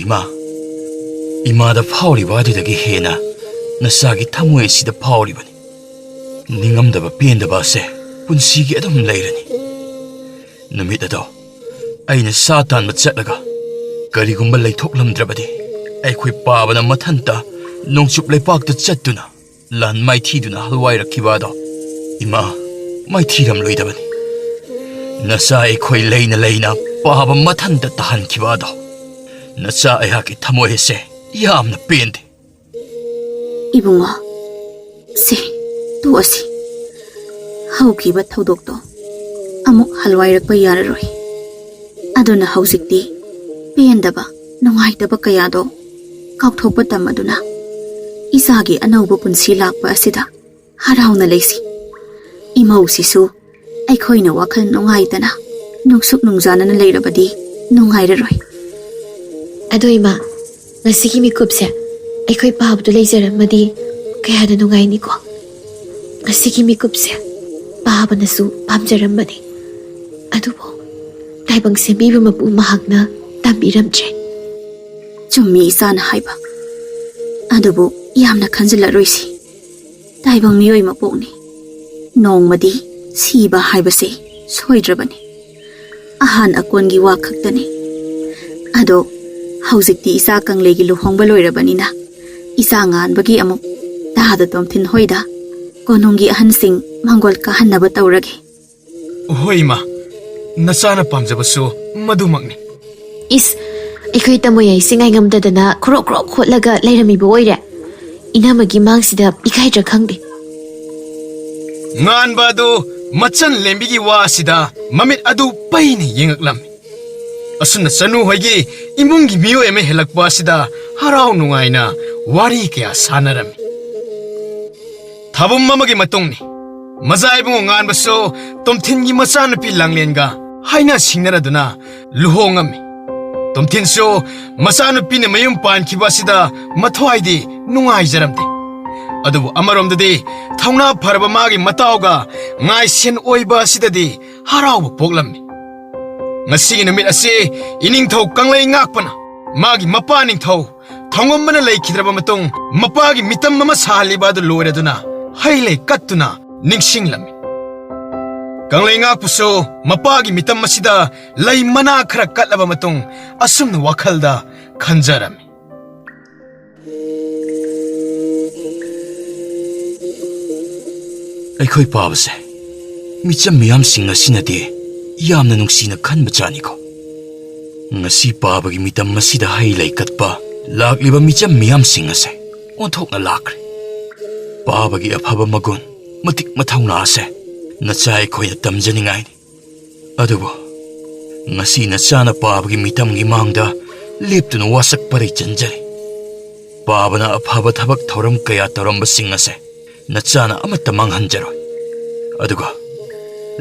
ꯏꯃꯥꯗ ꯐꯥꯎꯔꯤꯕ ꯑꯗꯨꯗꯒꯤ ꯍꯦꯟꯅ ꯅꯆꯥꯒꯤ ꯊꯃꯣꯏ ꯑꯁꯤꯗ ꯐꯥꯎꯔꯤꯕꯅꯤ. ꯅꯤꯡꯉꯝꯗꯕ ꯄꯦꯟꯗꯕ ꯑꯁꯦ ꯄꯨꯟꯁꯤꯒꯤ ꯑꯗꯨꯝ ꯂꯩꯔꯅꯤ. ꯅꯨꯃꯤꯠ ꯑꯗꯣ ꯑꯩꯅ ꯁꯥ ꯇꯥꯟꯕ ꯆꯠꯂꯒ ꯀꯔꯤꯒꯨꯝꯕ ꯂꯩꯊꯣꯛꯂꯝꯗ꯭ꯔꯕꯗꯤ ꯑꯩꯈꯣꯏ ꯄꯥꯕꯅ ꯃꯊꯟꯇ ꯅꯣꯡꯆꯨꯞ ꯂꯩꯄꯥꯛꯇ ꯆꯠꯇꯨꯅ ꯂꯥꯟ ꯃꯥꯏꯊꯤꯗꯨꯅ ꯍꯜꯋꯥꯏꯔꯛꯈꯤꯕ ꯑꯗꯣ ꯏꯃꯥ ꯃꯥꯏꯊꯤꯔꯝꯂꯣꯏꯗꯕꯅꯤ. ꯅꯆꯥ ꯑꯩꯈꯣই ꯂꯩꯅ ꯄꯥꯕ ꯃꯊꯟꯇ ꯇꯥꯍꯟꯈꯤꯕ ꯑꯗꯣ ꯅꯆꯥ ꯑꯩꯍꯥꯛꯀꯤ ꯊꯃꯣꯏ ꯑꯁꯦ ꯌꯥꯝꯅ ꯄꯦꯟꯗꯦ. ꯏꯕꯨꯡꯉꯣ, ꯇꯣꯛꯑꯁꯤ. ꯍꯧꯈꯤꯕ ꯊꯧꯗꯣꯛꯇꯣ ꯑꯃꯨꯛ ꯍꯜꯋꯥꯏꯔꯛꯄ ꯌꯥꯔꯔꯣꯏ. ꯑꯗꯨꯅ ꯍꯧꯖꯤꯛꯇꯤ ꯄꯦꯟꯗꯕ ꯅꯨꯡꯉꯥꯏꯇꯕ ꯀꯌꯥꯗꯣ ꯀꯥꯎꯊꯣꯛꯄ ꯇꯝꯃꯗꯨꯅ ꯏꯆꯥꯒꯤ ꯑꯅꯧꯕ ꯄꯨꯟꯁꯤ ꯂꯥꯛꯄ ꯑꯁꯤꯗ ꯍꯔꯥꯎꯅ ꯂꯩꯁꯤ. ꯏꯃꯧꯁꯤꯁꯨ ꯑꯩꯈꯣꯏꯅ ꯋꯥꯈꯜ ꯅꯨꯡꯉꯥꯏꯇꯅ ꯅꯨꯡꯁꯨꯛ ꯅꯨꯡꯖꯥꯅꯅ ꯂꯩꯔꯕꯗꯤ ꯅꯨꯡꯉꯥꯏꯔꯔꯣꯏ. ꯑꯗꯣ ꯏꯃꯥ, ꯉꯁꯤꯒꯤ ꯃꯤꯀꯨꯞꯁꯦ ꯑꯩꯈꯣꯏ ꯄꯥꯕꯗꯨ ꯂꯩꯖꯔꯝꯃꯗꯤ ꯀꯌꯥꯗ ꯅꯨꯡꯉꯥꯏꯅꯤꯀꯣ. ꯉꯁꯤꯒꯤ ꯃꯤꯀꯨꯞꯁꯦ ꯄꯥꯕꯅꯁꯨ ꯄꯥꯝꯖꯔꯝꯕꯅꯤ. ꯑꯗꯨꯕꯨ ꯇꯥꯏꯕꯪ ꯁꯦꯝꯕꯤꯕ ꯃꯄꯨ ꯃꯍꯥꯛꯅ ꯇꯝꯕꯤꯔꯝꯗ꯭ꯔꯦ. ꯆꯨꯝꯃꯤ ꯏꯆꯥꯅ ꯍꯥꯏꯕ. ꯑꯗꯨꯕꯨ ꯌꯥꯝꯅ ꯈꯟꯖꯤꯜꯂꯔꯣꯏꯁꯤ. ꯇꯥꯏꯕꯪ ꯃꯤꯑꯣꯏ ꯃꯄꯣꯛꯅꯤ. ꯅꯣꯡꯃꯗꯤ ꯁꯤꯕ ꯍꯥꯏꯕꯁꯦ ꯁꯣꯏꯗ꯭ꯔꯕꯅꯤ. ꯑꯍꯥꯟ ꯑꯀꯣꯟꯒꯤ ꯋꯥ ꯈꯛꯇꯅꯤ. ꯑꯗꯣ ꯍꯧꯖꯤꯛꯇꯤ ꯏꯆꯥ ꯀꯪꯂꯩꯒꯤ ꯂꯨꯍꯣꯡꯕ ꯂꯣꯏꯔꯕꯅꯤꯅ ꯏꯆꯥ ꯉꯥꯟꯕꯒꯤ ꯑꯃꯨꯛ ꯇꯥꯗ ꯇꯣꯝꯊꯤꯟ ꯍꯣꯏꯗ ꯀꯣꯅꯨꯡꯒꯤ ꯑꯍꯟꯁꯤꯡ ꯃꯪꯒꯣꯜ ꯀꯥꯍꯟꯅꯕ ꯇꯧꯔꯒꯦ. ꯍꯣꯏ ꯏꯃꯥ, ꯅꯆꯥꯅ ꯄꯥꯝꯖꯕꯁꯨ ꯃꯗꯨꯃꯛꯅꯤ. ꯏꯁ, ꯑꯩꯈꯣꯏ ꯇꯃꯣꯌꯥꯏꯁꯤ ꯉꯥꯏꯉꯝꯗꯗꯅ ꯈ꯭ꯔꯣꯛ ꯈꯣꯠꯂꯒ ꯂꯩꯔꯝꯃꯤꯕ ꯑꯣꯏꯔꯦ. ꯏꯅꯝꯃꯒꯤ ꯃꯥꯡꯁꯤꯗ ꯏꯀꯥꯏꯗ꯭ꯔꯥ ꯈꯪꯗꯦ. ꯉꯥꯟꯕ ꯑꯗꯨ ꯃꯆꯟ ꯂꯦꯝꯕꯤꯒꯤ ꯋꯥ ꯑꯁꯤꯗ ꯃꯃꯤꯠ ꯑꯗꯨ ꯄꯩꯅ ꯌꯦꯡꯉꯛꯂꯝꯃꯤ. ꯑꯁꯨꯝꯅ ꯆꯅꯨ ꯍꯣꯏꯒꯤ ꯏꯃꯨꯡꯒꯤ ꯃꯤꯑꯣꯏ ꯑꯃ ꯍꯦꯜꯂꯛꯄ ꯑꯁꯤꯗ ꯍꯔꯥꯎ ꯅꯨꯡꯉꯥꯏꯅ ꯋꯥꯔꯤ ꯀꯌꯥ ꯁꯥꯟꯅꯔꯝꯃꯤ. ꯊꯥꯕꯨꯝ ꯑꯃꯒꯤ ꯃꯇꯨꯡꯅꯤ. ꯃꯖꯥ ꯏꯕꯨꯡꯉꯣ ꯉꯥꯟꯕꯁꯨ ꯇꯣꯝꯊꯤꯟꯒꯤ ꯃꯆꯥꯅꯨꯄꯤ ꯂꯥꯡꯂꯦꯟꯒ ꯍꯥꯏꯅ ꯁꯤꯡꯅꯔꯗꯨꯅ ꯂꯨꯍꯣꯡꯉꯝꯃꯤ. ꯇꯣꯝꯊꯤꯟꯁꯨ ꯃꯆꯥꯅꯨꯄꯤꯅ ꯃꯌꯨꯝ ꯄꯥꯟꯈꯤꯕ ꯑꯁꯤꯗ ꯃꯊ꯭ꯋꯥꯏꯗꯤ ꯅꯨꯡꯉꯥꯏꯖꯔꯝꯗꯦ. ꯑꯗꯨꯕꯨ ꯑꯃꯔꯣꯝꯗꯗꯤ ꯊꯧꯅꯥ ꯐꯔꯕ ꯃꯥꯒꯤ ꯃꯇꯥꯎꯒ ꯉꯥꯏꯁꯦꯟ ꯑꯣꯏꯕ ꯑꯁꯤꯗꯗꯤ ꯍꯔꯥꯎꯕ ꯄꯣꯛꯂꯝꯃꯤ. ꯉꯁꯤꯒꯤ ꯅꯨꯃꯤꯠ ꯑꯁꯤ ꯏꯅꯤꯡꯊꯧ ꯀꯪꯂꯩ ꯉꯥꯛꯄꯅ ꯃꯥꯒꯤ ꯃꯄꯥ ꯅꯤꯡꯊꯧ ꯊꯧꯉꯝꯕꯅ ꯂꯩꯈꯤꯗ꯭ꯔꯕ ꯃꯇꯨꯡ ꯃꯄꯥꯒꯤ ꯃꯤꯇꯝ ꯑꯃ ꯁꯥꯍꯜꯂꯤꯕ ꯑꯗꯨ ꯂꯣꯏꯔꯗꯨꯅ ꯍꯩ ꯂꯩ ꯀꯠꯇꯨꯅ ꯅꯤꯡꯁꯤꯡꯂꯝꯃꯤ. ꯀꯪꯂꯩ ꯉꯥꯛꯄꯁꯨ ꯃꯄꯥꯒꯤ ꯃꯤꯇꯝ ꯑꯁꯤꯗ ꯂꯩ ꯃꯅꯥ ꯈꯔ ꯀꯠꯂꯕ ꯃꯇꯨꯡ ꯑꯁꯨꯝꯅ ꯋꯥꯈꯜꯗ ꯈꯟꯖꯔꯝꯃꯤ. ꯑꯩꯈꯣꯏ ꯄꯥꯕꯁꯦ ꯃꯤꯆꯝ ꯃꯤꯌꯥꯝꯁꯤꯡ ꯑꯁꯤꯅꯗꯤ ꯌꯥꯝꯅ ꯅꯨꯡꯁꯤꯅ ꯈꯟꯕ ꯖꯥꯠꯅꯤꯀꯣ ꯉꯁꯤ ꯄꯥꯕꯒꯤ ꯃꯤꯇꯝ ꯑꯁꯤꯗ ꯍꯩ ꯂꯩ ꯀꯠꯄ ꯂꯥꯛꯂꯤꯕ ꯃꯤꯆꯝ ꯃꯤꯌꯥꯝꯁꯤꯡ ꯑꯁꯦ ꯑꯣꯟꯊꯣꯛꯅ ꯂꯥꯛꯈ꯭ꯔꯦ ꯄꯥꯕꯒꯤ ꯑꯐꯕ ꯃꯒꯨꯟ ꯃꯇꯤꯛ ꯃꯊꯧꯅꯥ ꯑꯁꯦ ꯅꯆꯥ ꯑꯩꯈꯣꯏꯅ ꯇꯝꯖꯅꯤꯡꯉꯥꯏꯅꯤ ꯑꯗꯨꯕꯨ ngasi na sana paabagi mitam gi mangda leptuna wasak pare chanjari paabana aphaba thabak thoram kaya toram singa se na chana amata manghanjaroi aduga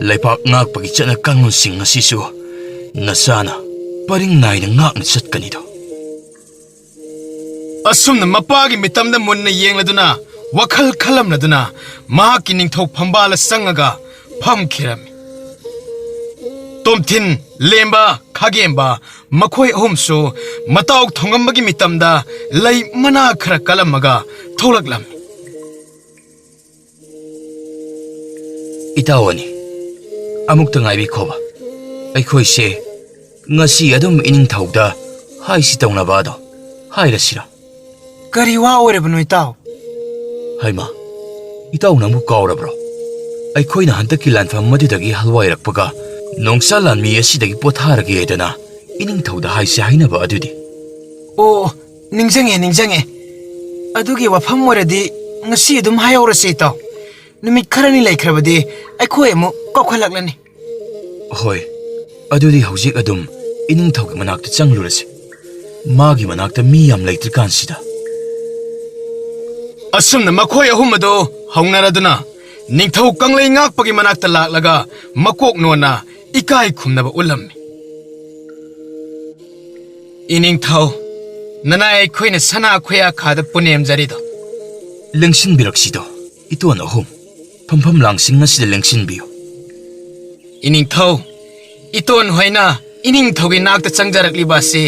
leipak ngak pagi chana kangun singa sisu na sana paring nai na ngak na chatkani do asumna mapagi mitamda munna yengladuna wakhal khalamladuna mahaki ningthok phambala sangaga phamkhirami Tomthin, Lemba, Kagemba, Makoi Homso, Matauk Tongambagi Mitamda, Lay Mana Krakalamaga, Tolaglam. Itawani, Amuktangai Koba. Aikoi say, Ngasi Adum Ining Tauda, Hai Sitona Vado, Hai Rasira. Kariwa or Ebenuitao. Haima, Itau Namu Kaura bro. Aikoina Hantakilan from Madidagi Halwai Paga. Nongsalan mi asidagi potharagi edana ining thauda haise hainaba adudi Oh ningjange adugi wafam moradi ngasi adum hayawrase taw numit kharani laikhrabadi aikhoi amu kokhlaklani hoi adudi hojik adum ining thaugi manakta changlurase magi manakta mi yam laitrikan sida asumna makhoi ahumado haungnaraduna ningthau kanglei ngakpagi manakta laklaga makok nona ikai khumnaba ulammi ining thau nana khoina sana khoya khada punem jarido lengsin biraksido iton ahum phampham langsing asida lengsin biyo ining thau iton hoina ining thogi nakta changjarakli base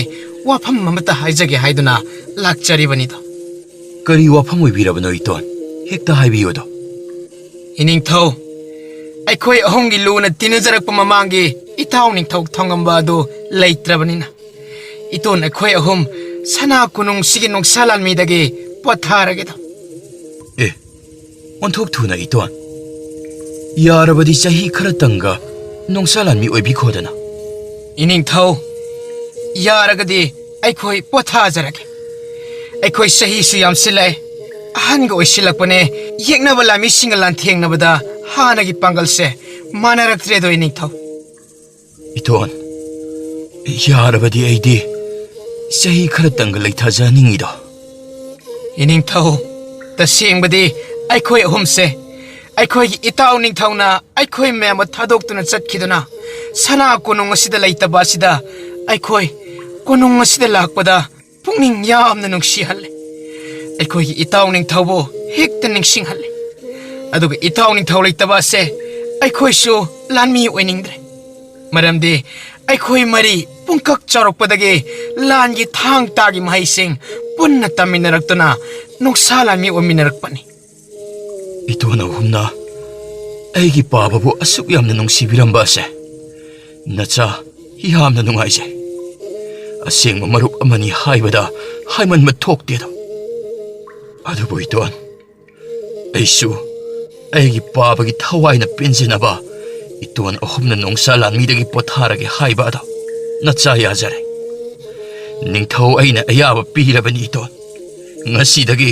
wafam mamata haijage haiduna lakchari banido kari wafam oibirabano iton hekta haibiyodo ining thau aikhoi ahongi luna tinajarak pamamangi itaw ning thok thongamba do leitrabanina iton aikhoi ahom sana kunung sigi nong salan mi dagi potharage da e onthok thuna iton yarabadi chahi kharatanga nongsalan mi oibi khodana ining thau yaragadi aikhoi pothajarage aikhoi sahi su yam silai ahango oisilakpane yeknabala mi singalan thengnabada hanagi pangalse manaraktre do ining thau iton yarabadi aidi sahi kharatanga leithajaningido ining thau tasengbadi aikhoi ahumse aikhoi itaw ning thauna aikhoi mem thadoktuna chatkiduna sana konong asida leitaba asida aikhoi konong asida lakpada pungning yamna nungsi halle aikhoi itaw ning thawbo hekta ningsing halle aduga itaw ning thaw leitaba se aikhoi su lanmi oiningdre maramdi aikhoi mari pungkak charokpadagi langi thang tagi mahising punna taminaraktuna nuksalami ominarakpani itona humna aigi pababu asuk yamna nungsibiramba ase nacha yamna nungaise asengma marup amani haibada haiman mathoktedo adubu iton aisu aigi pabagi thawaina penjenaba iton ahumna nongsalan midagi potharage haibada nacha yajare ningthau aina ayaba pirabani iton ngasidagi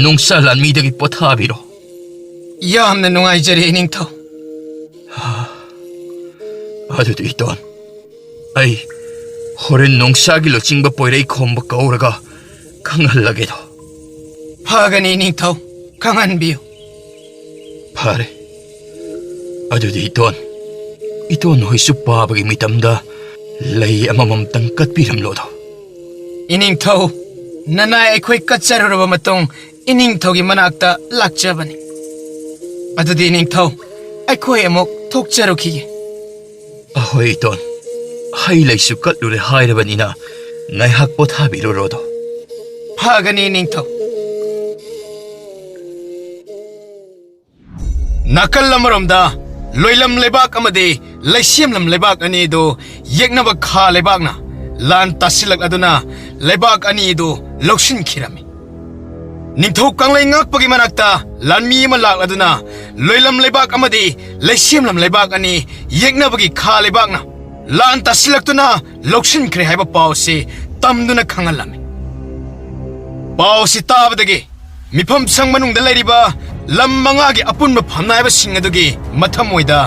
nongsalan midagi pothabiro yamna nungaijare ining thau adudu iton ai horen nongsagi lochingba poirei khomba kauraga khanghalagedo phagani ining thau khanganbiu phare adudu iton hoisu pabagi mitamda lei amamam tangkat piramlodo ining thau nana aikhoi kacharuraba matong ining thogi manakta lakchabani adudi ining thau aikhoi amok thokcharukhige ahoy iton hai leisu katlure hairabanina ngai hak pothabiro rodo phagani ining thau nakal lamaromda loilam lebak amade laisiamlam lebak ani do yeknaba kha lebak na lan tasilak aduna lebak ani do loksin khirami ꯅꯤꯡꯊꯧ ꯀꯪꯂꯩ ꯉꯥꯛꯄꯒꯤ ꯃꯅꯥꯛꯇ ꯂꯥꯟꯃꯤ ꯑꯃ ꯂꯥꯛꯂꯗꯨꯅ ꯂꯣꯏꯂꯝ ꯂꯩꯕꯥꯛ ꯑꯃꯗꯤ ꯂꯩꯁꯦꯝꯂꯝ ꯂꯩꯕꯥꯛ ꯑꯅꯤ ꯌꯦꯛꯅꯕꯒꯤ ꯈꯥ ꯂꯩꯕꯥꯛꯅ ꯂꯥꯟ ꯇꯥꯁꯤꯜꯂꯛꯇꯨꯅ ꯂꯧꯁꯤꯟꯈ꯭ꯔꯦ ꯍꯥꯏꯕ ꯄꯥꯎ ꯑꯁꯤ ꯇꯝꯗꯨꯅ ꯈꯪꯍꯜꯂꯝꯃꯤ ꯄꯥꯎ ꯑꯁꯤ ꯇꯥꯕꯗꯒꯤ ꯃꯤꯐꯝ ꯁꯪ ꯃꯅꯨꯡꯗ ꯂꯩꯔꯤꯕ ꯂꯝ ꯃꯉꯥꯒꯤ ꯑꯄꯨꯟꯕ ꯐꯝꯅꯥꯏꯕꯁꯤꯡ ꯑꯗꯨꯒꯤ ꯃꯊꯃꯣꯏꯗ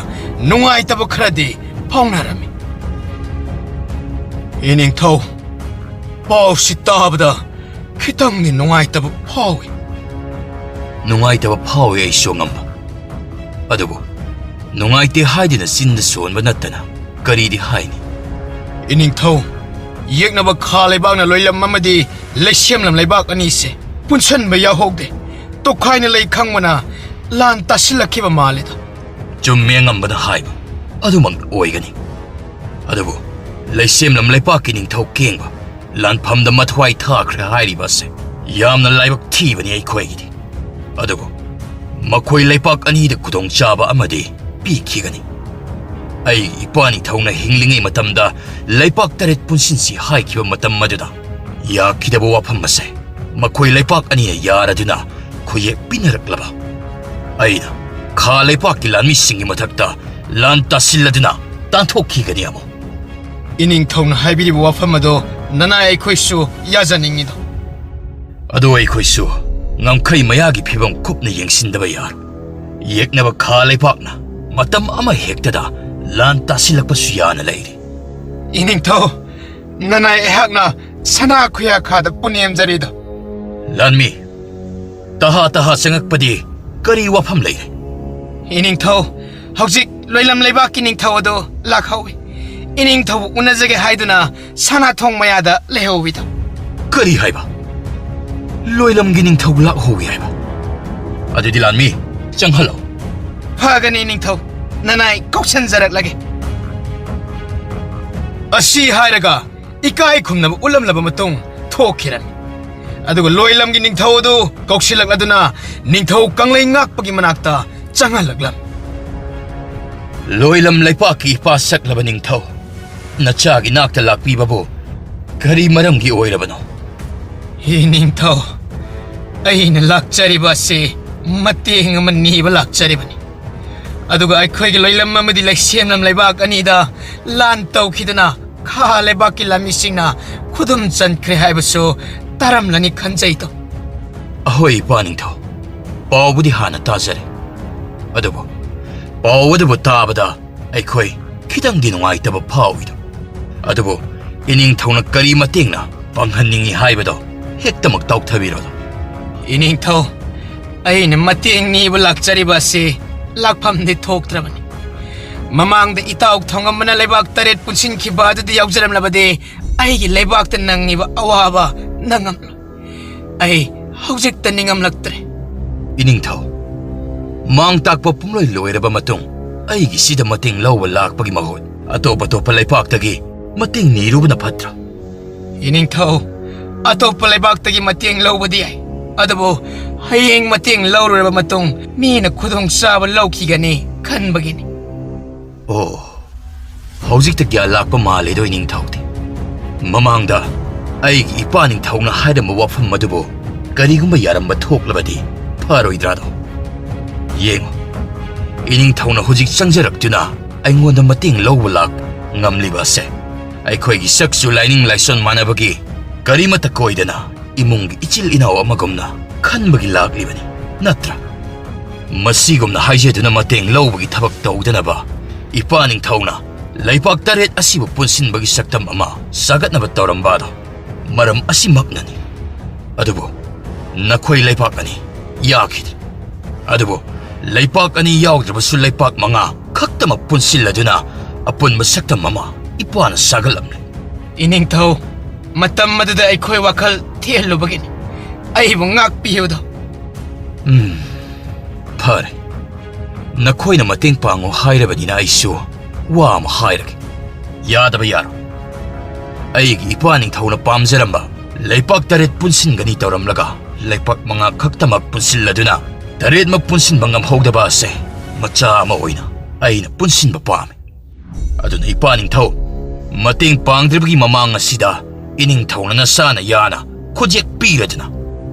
ꯅꯨꯡꯉꯥꯏꯇꯕ ꯈꯔꯗꯤ ꯐꯥꯎꯅꯔꯝꯃꯤ ꯏꯅꯤꯡꯊꯧ ꯄꯥꯎꯁꯤ ꯇꯥꯕꯗ ꯈꯤꯇꯪꯗꯤ ꯅꯨꯡꯉꯥꯏꯇꯕ ꯐꯥꯎꯏ ꯅꯨꯡꯉꯥꯏꯇꯕ ꯐꯥꯎꯏ ꯑꯩꯁꯨ ꯉꯝꯕ ꯑꯗꯨꯕꯨ ꯅꯨꯡꯉꯥꯏꯇꯦ ꯍꯥꯏꯗꯨꯅ ꯆꯤꯟꯗ ꯁꯣꯟꯕ ꯅꯠꯇꯅ ꯀꯔꯤꯗꯤ ꯍꯥꯏꯅꯤ ꯏꯅꯤꯡꯊꯧ ꯌꯦꯛꯅꯕ ꯈꯥ ꯂꯩꯕꯥꯛꯅ ꯂꯣꯏꯂꯝ ꯑꯃꯗꯤ ꯂꯩꯁꯦꯝꯂꯝ ꯂꯩꯕꯥꯛ ꯑꯅꯤꯁꯦ ꯄꯨꯟꯁꯟꯕ ꯌꯥꯎꯍꯧꯗꯦ ꯇꯣꯈꯥꯏꯅ ꯂꯩ ꯈꯪꯕꯅ ꯂꯥꯟ ꯇꯥꯁꯤꯜꯂꯛꯈꯤꯕ ꯃꯥꯜꯂꯦꯗ ꯆꯨꯝꯃꯦ ꯉꯝꯕꯅ ꯍꯥꯏꯕ ꯑꯗꯨꯃꯛ ꯑꯣꯏꯒꯅꯤ ꯑꯗꯨꯕꯨ ꯂꯩꯁꯦꯝꯂꯝ ꯂꯩꯄꯥꯛꯀꯤ ꯅꯤꯡꯊꯧ ꯀꯦꯡꯕ ꯂꯥꯟꯐꯝꯗ ꯃꯊ꯭ꯋꯥꯏ ꯊꯥꯈ꯭ꯔꯦ ꯍꯥꯏꯔꯤꯕ ꯑꯁꯦ ꯌꯥꯝꯅ ꯂꯥꯏꯕꯛ ꯊꯤꯕꯅꯤ ꯑꯩꯈꯣꯏꯒꯤꯗꯤ ꯑꯗꯨꯕꯨ ꯃꯈꯣꯏ ꯂꯩꯄꯥꯛ ꯑꯅꯤꯗ ꯈꯨꯗꯣꯡꯆꯥꯕ ꯑꯃꯗꯤ ꯄꯤꯈꯤꯒꯅꯤ ꯑꯩꯒꯤ ꯏꯄꯥ ꯅꯤꯡꯊꯧꯅ ꯍꯤꯡꯂꯤꯉꯩ ꯃꯇꯝꯗ ꯂꯩꯄꯥꯛ 8 ꯄꯨꯟꯁꯤꯟꯁꯤ ꯍꯥꯏꯈꯤꯕ ꯃꯇꯝ ꯑꯗꯨꯗ ꯌꯥꯈꯤꯗꯕ ꯋꯥꯐꯝ ꯑꯁꯦ ꯃꯈꯣꯏ ꯂꯩꯄꯥꯛ ꯑꯅꯤꯅ ꯌꯥꯔꯗꯨꯅ ꯈꯨꯌꯦꯛ ꯄꯤꯅꯔꯛꯂꯕ ꯑꯩꯅ ꯈꯥ ꯂꯩꯄꯥꯛꯀꯤ ꯂꯥꯟꯃꯤꯁꯤꯡꯒꯤ ꯃꯊꯛꯇ ꯂꯥꯟ ꯇꯥꯁꯤꯜꯂꯗꯨꯅ ꯇꯥꯟꯊꯣꯛꯈꯤꯒꯅꯤ ꯑꯃꯨꯛ ꯏꯅꯤꯡꯊꯧꯅ ꯍꯥꯏꯕꯤꯔꯤꯕ ꯋꯥꯐꯝ ꯑꯗꯣ ꯅꯅꯥꯏ ꯑꯩꯈꯣꯏꯁꯨ ꯌꯥꯖꯅꯤꯡꯉꯤꯗꯣ ꯑꯗꯨ ꯑꯩꯈꯣꯏꯁꯨ ꯉꯝꯈꯩ ꯃꯌꯥꯒꯤ ꯐꯤꯕꯝ ꯀꯨꯞꯅ ꯌꯦꯡꯁꯤꯟꯗꯕ ꯌꯥꯔꯣꯏ ꯌꯦꯛꯅꯕ ꯈꯥ ꯂꯩꯄꯥꯛꯅ ꯃꯇꯝ ꯑꯃ ꯍꯦꯛꯇꯗ ꯂꯥꯟ ꯇꯥꯁꯤꯜꯂꯛꯄꯁꯨ ꯌꯥꯅ ꯂꯩꯔꯤ ꯏꯅꯤꯡꯊꯧ ꯅꯅꯥꯏ ꯑꯩꯍꯥꯛꯅ ꯁꯅꯥ ꯈꯨꯌꯥꯈꯥꯗ ꯄꯨꯅꯦꯝꯖꯔꯤꯗꯣ ꯂꯥꯟꯃꯤ ꯇꯍꯥ ꯇꯍꯥ ꯆꯪꯉꯛꯄꯗꯤ ꯀꯔꯤ ꯋꯥꯐꯝ ꯂꯩꯔꯦ ꯏꯅꯤꯡꯊꯧ ꯍꯧꯖꯤꯛ ꯂꯣꯏꯂꯝ ꯂꯩꯕꯥꯛꯀꯤ ꯅꯤꯡꯊꯧ ꯑꯗꯣ ꯂꯥꯛꯍꯧꯏ ꯏꯅꯤꯡꯊꯧꯕꯨ ꯎꯅꯖꯒꯦ ꯍꯥꯏꯗꯨꯅ ꯁꯅꯥꯊꯣꯡ ꯃꯌꯥꯗ ꯂꯩꯍꯧꯏꯗꯣ ꯀꯔꯤ ꯍꯥꯏꯕ ꯂꯣꯏꯂꯝꯒꯤ ꯅꯤꯡꯊꯧ ꯂꯥꯛꯍꯧꯏ ꯍꯥꯏꯕ ꯑꯗꯨꯗꯤ ꯂꯥꯟꯃꯤ ꯆꯪꯍꯜꯂꯣ ꯐꯒꯅꯤ ꯅꯤꯡꯊꯧ ꯅꯅꯥꯏ ꯀꯧꯁꯟꯖꯔꯛꯂꯒꯦ ꯑꯁꯤ ꯍꯥꯏꯔꯒ ꯏꯀꯥꯏ ꯈꯨꯝꯅꯕ ꯎꯠꯂꯝꯂꯕ ꯃꯇꯨꯡ ꯊꯣꯛꯈꯤꯔꯝꯃꯤ ꯑꯗꯨꯒ ꯂꯣꯏꯂꯝꯒꯤ ꯅꯤꯡꯊꯧ ꯑꯗꯨ ꯀꯧꯁꯤꯜꯂꯛꯂꯗꯨꯅ ꯅꯤꯡꯊꯧ ꯀꯪꯂꯩ ꯉꯥꯛꯄꯒꯤ ꯃꯅꯥꯛꯇ ꯆꯪꯍꯜꯂꯛꯂꯝꯃꯤ ꯂꯣꯏꯂꯝ ꯂꯩꯄꯥꯛꯀꯤ ꯏꯄꯥ ꯁꯛꯂꯕ ꯅꯤꯡꯊꯧ ꯅꯆꯥꯒꯤ ꯅꯥꯛꯇ ꯂꯥꯛꯄꯤꯕꯕꯨ ꯀꯔꯤ ꯃꯔꯝꯒꯤ ꯑꯣꯏꯔꯕꯅꯣ ꯏꯅꯤꯡꯊꯧ ꯑꯩꯅ ꯂꯥꯛꯆꯔꯤꯕ ꯑꯁꯤ ꯃꯇꯦꯡ ꯑꯃ ꯅꯤꯕ ꯂꯥꯛꯆꯔꯤꯕꯅꯤ ꯑꯗꯨꯒ ꯑꯩꯈꯣꯏꯒꯤ ꯂꯣꯏꯂꯝ ꯑꯃꯗꯤ ꯂꯩꯁꯦꯝꯂꯝ ꯂꯩꯕꯥꯛ ꯑꯅꯤꯗ ꯂꯥꯟ ꯇꯧꯈꯤꯗꯨꯅ ꯈꯥ ꯂꯩꯕꯥꯛꯀꯤ ꯂꯥꯟꯃꯤꯁꯤꯡꯅ ꯈꯨꯗꯨꯝ ꯆꯟꯈ꯭ꯔꯦ ꯍꯥꯏꯕꯁꯨ ꯇꯥꯔꯝꯂꯅꯤ ꯈꯟꯖꯩꯗꯣ ꯑꯍꯣꯏ ꯏꯄꯥ ꯅꯤꯡꯊꯧ ꯄꯥꯎꯕꯨꯗꯤ ꯍꯥꯟꯅ ꯇꯥꯖꯔꯦ ꯑꯗꯨꯕꯨ ꯄꯥꯎ ꯑꯗꯨꯕꯨ ꯇꯥꯕꯗ ꯑꯩꯈꯣꯏ ꯈꯤꯇꯪꯗꯤ ꯅꯨꯡꯉꯥꯏꯇꯕ ꯐꯥꯎꯏꯗꯣ ꯑꯗꯨꯕꯨ ꯏꯅꯤꯡꯊꯧꯅ ꯀꯔꯤ ꯃꯇꯦꯡꯅ ꯄꯥꯡꯍꯟꯅꯤꯡꯉꯤ ꯍꯥꯏꯕꯗꯣ ꯍꯦꯛꯇꯃꯛ ꯇꯥꯎꯊꯕꯤꯔꯣꯗꯣ ꯏꯅꯤꯡꯊꯧ ꯑꯩꯅ ꯃꯇꯦꯡ ꯅꯤꯕ ꯂꯥꯛꯆꯔꯤꯕ ꯑꯁꯤ ꯂꯥꯛꯐꯝꯗꯤ ꯊꯣꯛꯇ꯭ꯔꯕꯅꯤ ꯃꯃꯥꯡꯗ ꯏꯇꯥꯎ ꯊꯣꯡꯉꯝꯕꯅ ꯂꯩꯕꯥꯛ 8 ꯄꯨꯟꯁꯤꯟꯈꯤꯕ ꯑꯗꯨꯗ ꯌꯥꯎꯖꯔꯝꯂꯕꯗꯤ ꯑꯩꯒꯤ ꯂꯩꯕꯥꯛꯇ ꯅꯪꯉꯤꯕ ꯑꯋꯥꯕ ꯅꯪꯉꯝꯂꯣꯏ ꯑꯩ ꯍꯧꯖꯤꯛꯇ ꯅꯤꯡꯉꯝꯂꯛꯇ꯭ꯔꯦ ꯏꯅꯤꯡꯊꯧ ꯃꯥꯡ ꯇꯥꯛꯄ ꯄꯨꯝꯂꯣꯏ ꯂꯣꯏꯔꯕ ꯃꯇꯨꯡ ꯑꯩꯒꯤ ꯁꯤꯗ ꯃꯇꯦꯡ ꯂꯧꯕ ꯂꯥꯛꯄꯒꯤ ꯃꯍꯨꯠ ꯑꯇꯣꯞꯄ ꯂꯩꯄꯥꯛꯇꯒꯤ ꯃꯇꯦꯡ ꯅꯤꯔꯨꯕꯅ ꯐꯠꯇ꯭ꯔꯥ ꯏꯅꯤꯡꯊꯧ ꯑꯇꯣꯞꯄ ꯂꯩꯕꯥꯛꯇꯒꯤ ꯃꯇꯦꯡ ꯂꯧꯕꯗꯤ ꯌꯥꯏ ꯑꯗꯨꯕꯨ ꯍꯌꯦꯡ ꯃꯇꯦꯡ ꯂꯧꯔꯨꯔꯕ ꯃꯇꯨꯡ ꯃꯤꯅ ꯈꯨꯗꯣꯡꯆꯥꯕ ꯂꯧꯈꯤꯒꯅꯤ ꯈꯟꯕꯒꯤꯅꯤ ꯑꯣ ꯍꯧꯖꯤꯛꯇ ꯒ꯭ꯌꯥꯟ ꯂꯥꯛꯄ ꯃꯥꯜꯂꯦꯗꯣ ꯏꯅꯤꯡꯊꯧꯗꯤ ꯃꯃꯥꯡꯗ ꯑꯩꯒꯤ ꯏꯄꯥ ꯅꯤꯡꯊꯧꯅ ꯍꯥꯏꯔꯝꯕ ꯋꯥꯐꯝ ꯑꯗꯨꯕꯨ ꯀꯔꯤꯒꯨꯝꯕ ꯌꯥꯔꯝꯕ ꯊꯣꯛꯂꯕꯗꯤ ꯐꯔꯣꯏꯗ꯭ꯔꯥꯗꯣ ꯌꯦꯡꯉꯣ ꯏꯅꯤꯡꯊꯧꯅ ꯍꯧꯖꯤꯛ ꯆꯪꯖꯔꯛꯇꯨꯅ ꯑꯩꯉꯣꯟꯗ ꯃꯇꯦꯡ ꯂꯧꯕ ꯂꯥꯛ ꯉꯝꯂꯤꯕ ꯑꯁꯦ ꯑꯩꯈꯣꯏꯒꯤ ꯁꯛꯁꯨ ꯂꯥꯏꯅꯤꯡ ꯂꯥꯏꯁꯣꯟ ꯃꯥꯟꯅꯕꯒꯤ ꯀꯔꯤꯃꯠꯇ ꯀꯣꯏꯗꯅ ꯏꯃꯨꯡꯒꯤ ꯏꯆꯤꯜ ꯏꯅꯥꯎ ꯑꯃꯒꯨꯝꯅ ꯈꯟꯕꯒꯤ ꯂꯥꯛꯂꯤꯕꯅꯤ ꯅꯠꯇ꯭ꯔꯥ ꯃꯁꯤꯒꯨꯝꯅ ꯍꯥꯏꯖꯗꯨꯅ ꯃꯇꯦꯡ ꯂꯧꯕꯒꯤ ꯊꯕꯛ ꯇꯧꯗꯅꯕ ꯏꯄꯥ ꯅꯤꯡꯊꯧꯅ ꯂꯩꯄꯥꯛ 8 ꯑꯁꯤꯕꯨ ꯄꯨꯟꯁꯤꯟꯕꯒꯤ ꯁꯛꯇꯝ ꯑꯃ ꯁꯥꯒꯠꯅꯕ ꯇꯧꯔꯝꯕꯗꯣ ꯃꯔꯝ ꯑꯁꯤꯃꯛꯅꯅꯤ ꯑꯗꯨꯕꯨ ꯅꯈꯣꯏ ꯂꯩꯄꯥꯛ ꯑꯅꯤ ꯌꯥꯈꯤꯗ꯭ꯔꯦ ꯑꯗꯨꯕꯨ ꯂꯩꯄꯥꯛ ꯑꯅꯤ ꯌꯥꯎꯗ꯭ꯔꯕꯁꯨ ꯂꯩꯄꯥꯛ 5 ꯈꯛꯇꯃꯛ ꯄꯨꯟꯁꯤꯜꯂꯗꯨꯅ ꯑꯄꯨꯟꯕ ꯁꯛꯇꯝ ꯑꯃ ꯏꯄꯥꯅ ꯁꯥꯒꯠꯂꯝꯂꯦ ꯏꯅꯤꯡꯊꯧ ꯃꯇꯝ ꯑꯗꯨꯗ ꯑꯩꯈꯣꯏ ꯋꯥꯈꯜ ꯊꯦꯜꯂꯨꯕꯒꯤꯅꯤ ꯑꯩꯕꯨ ꯉꯥꯛꯄꯤꯌꯨꯗꯣ ꯐꯔꯦ ꯅꯈꯣꯏꯅ ꯃꯇꯦꯡ ꯄꯥꯡꯉꯨ ꯍꯥꯏꯔꯕꯅꯤꯅ ꯑꯩꯁꯨ ꯋꯥ ꯑꯃ ꯍꯥꯏꯔꯒꯦ ꯌꯥꯗꯕ ꯌꯥꯔꯣꯏ ꯑꯩꯒꯤ ꯏꯄꯥ ꯅꯤꯡꯊꯧꯅ ꯄꯥꯝꯖꯔꯝꯕ ꯂꯩꯄꯥꯛ 8 ꯄꯨꯟꯁꯤꯟꯒꯅꯤ ꯇꯧꯔꯝꯂꯒ ꯂꯩꯄꯥꯛ 5 ꯈꯛꯇꯃꯛ ꯄꯨꯟꯁꯤꯜꯂꯗꯨꯅ 8ꯃꯛ ꯄꯨꯟꯁꯤꯟꯕ ꯉꯝꯍꯧꯗꯕ ꯑꯁꯦ ꯃꯆꯥ ꯑꯃ ꯑꯣꯏꯅ ꯑꯩꯅ ꯄꯨꯟꯁꯤꯟꯕ ꯄꯥꯝꯃꯤ ꯑꯗꯨꯅ ꯏꯄꯥ ꯅꯤꯡꯊꯧ ꯃꯇꯦꯡ ꯄꯥꯡꯗ꯭ꯔꯤꯕꯒꯤ ꯃꯃꯥꯡ ꯑꯁꯤꯗ ꯏꯅꯤꯡꯊꯧꯅ ꯅꯁꯥꯅ ꯌꯥꯅ ꯈꯨꯖꯦꯛ ꯄꯤꯔꯗꯨꯅ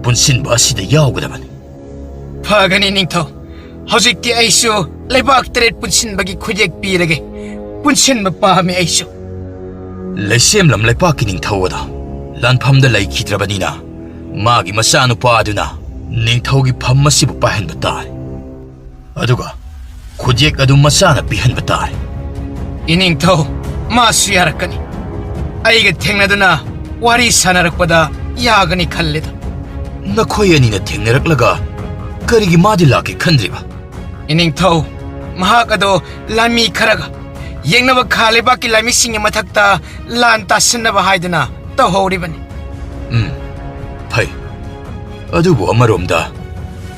ꯄꯨꯟꯁꯤꯟꯕ ꯑꯁꯤꯗ ꯌꯥꯎꯒꯗꯕꯅꯤ ꯐꯒꯅꯤ ꯅꯤꯡꯊꯧ ꯍꯧꯖꯤꯛꯇꯤ ꯑꯩꯁꯨ ꯂꯩꯕꯥꯛ ꯇꯔꯦꯠ ꯄꯨꯟꯁꯤꯟꯕꯒꯤ ꯈꯨꯌꯦꯛ ꯄꯤꯔꯒꯦ ꯄꯨꯟꯁꯤꯟꯕ ꯄꯥꯝꯃꯤ ꯑꯩꯁꯨ ꯂꯩꯁꯦꯝꯂꯝ ꯂꯩꯄꯥꯛꯀꯤ ꯅꯤꯡꯊꯧ ꯑꯗꯣ ꯂꯥꯟꯐꯝꯗ ꯂꯩꯈꯤꯗ꯭ꯔꯕꯅꯤꯅ ꯃꯥꯒꯤ ꯃꯆꯥꯅꯨꯄꯥ ꯑꯗꯨꯅ ꯅꯤꯡꯊꯧꯒꯤ ꯐꯝ ꯑꯁꯤꯕꯨ ꯄꯥꯏꯍꯟꯕ ꯇꯥꯔꯦ ꯑꯗꯨꯒ ꯈꯨꯌꯦꯛ ꯑꯗꯨ ꯃꯆꯥꯅ ꯄꯤꯍꯟꯕ ꯇꯥꯔꯦ 이닝ꯊꯧ 마수 야락가니 아이가 탱나드나 와리 사나락보다 야가니 칼레다 너코이 아니나 탱내락라가 그리기 마딜라게 컨드리바 이닝ꯊꯧ 마하가도 라미 카라가 ꯌꯦꯡꯅꯕ ꯈꯥꯂꯩꯕꯥꯛꯀꯤ ꯂꯥꯟꯃꯤꯁꯤꯡꯒꯤ ꯃꯊꯛꯇ ꯂꯥꯟ ꯇꯥꯁꯤꯟꯅꯕ ꯍꯥꯏꯗꯅ ꯇꯧꯍꯧꯔꯤꯕꯅꯤ ꯐꯩ ꯑꯗꯨꯕꯨ ꯑꯃꯔꯣꯝꯗ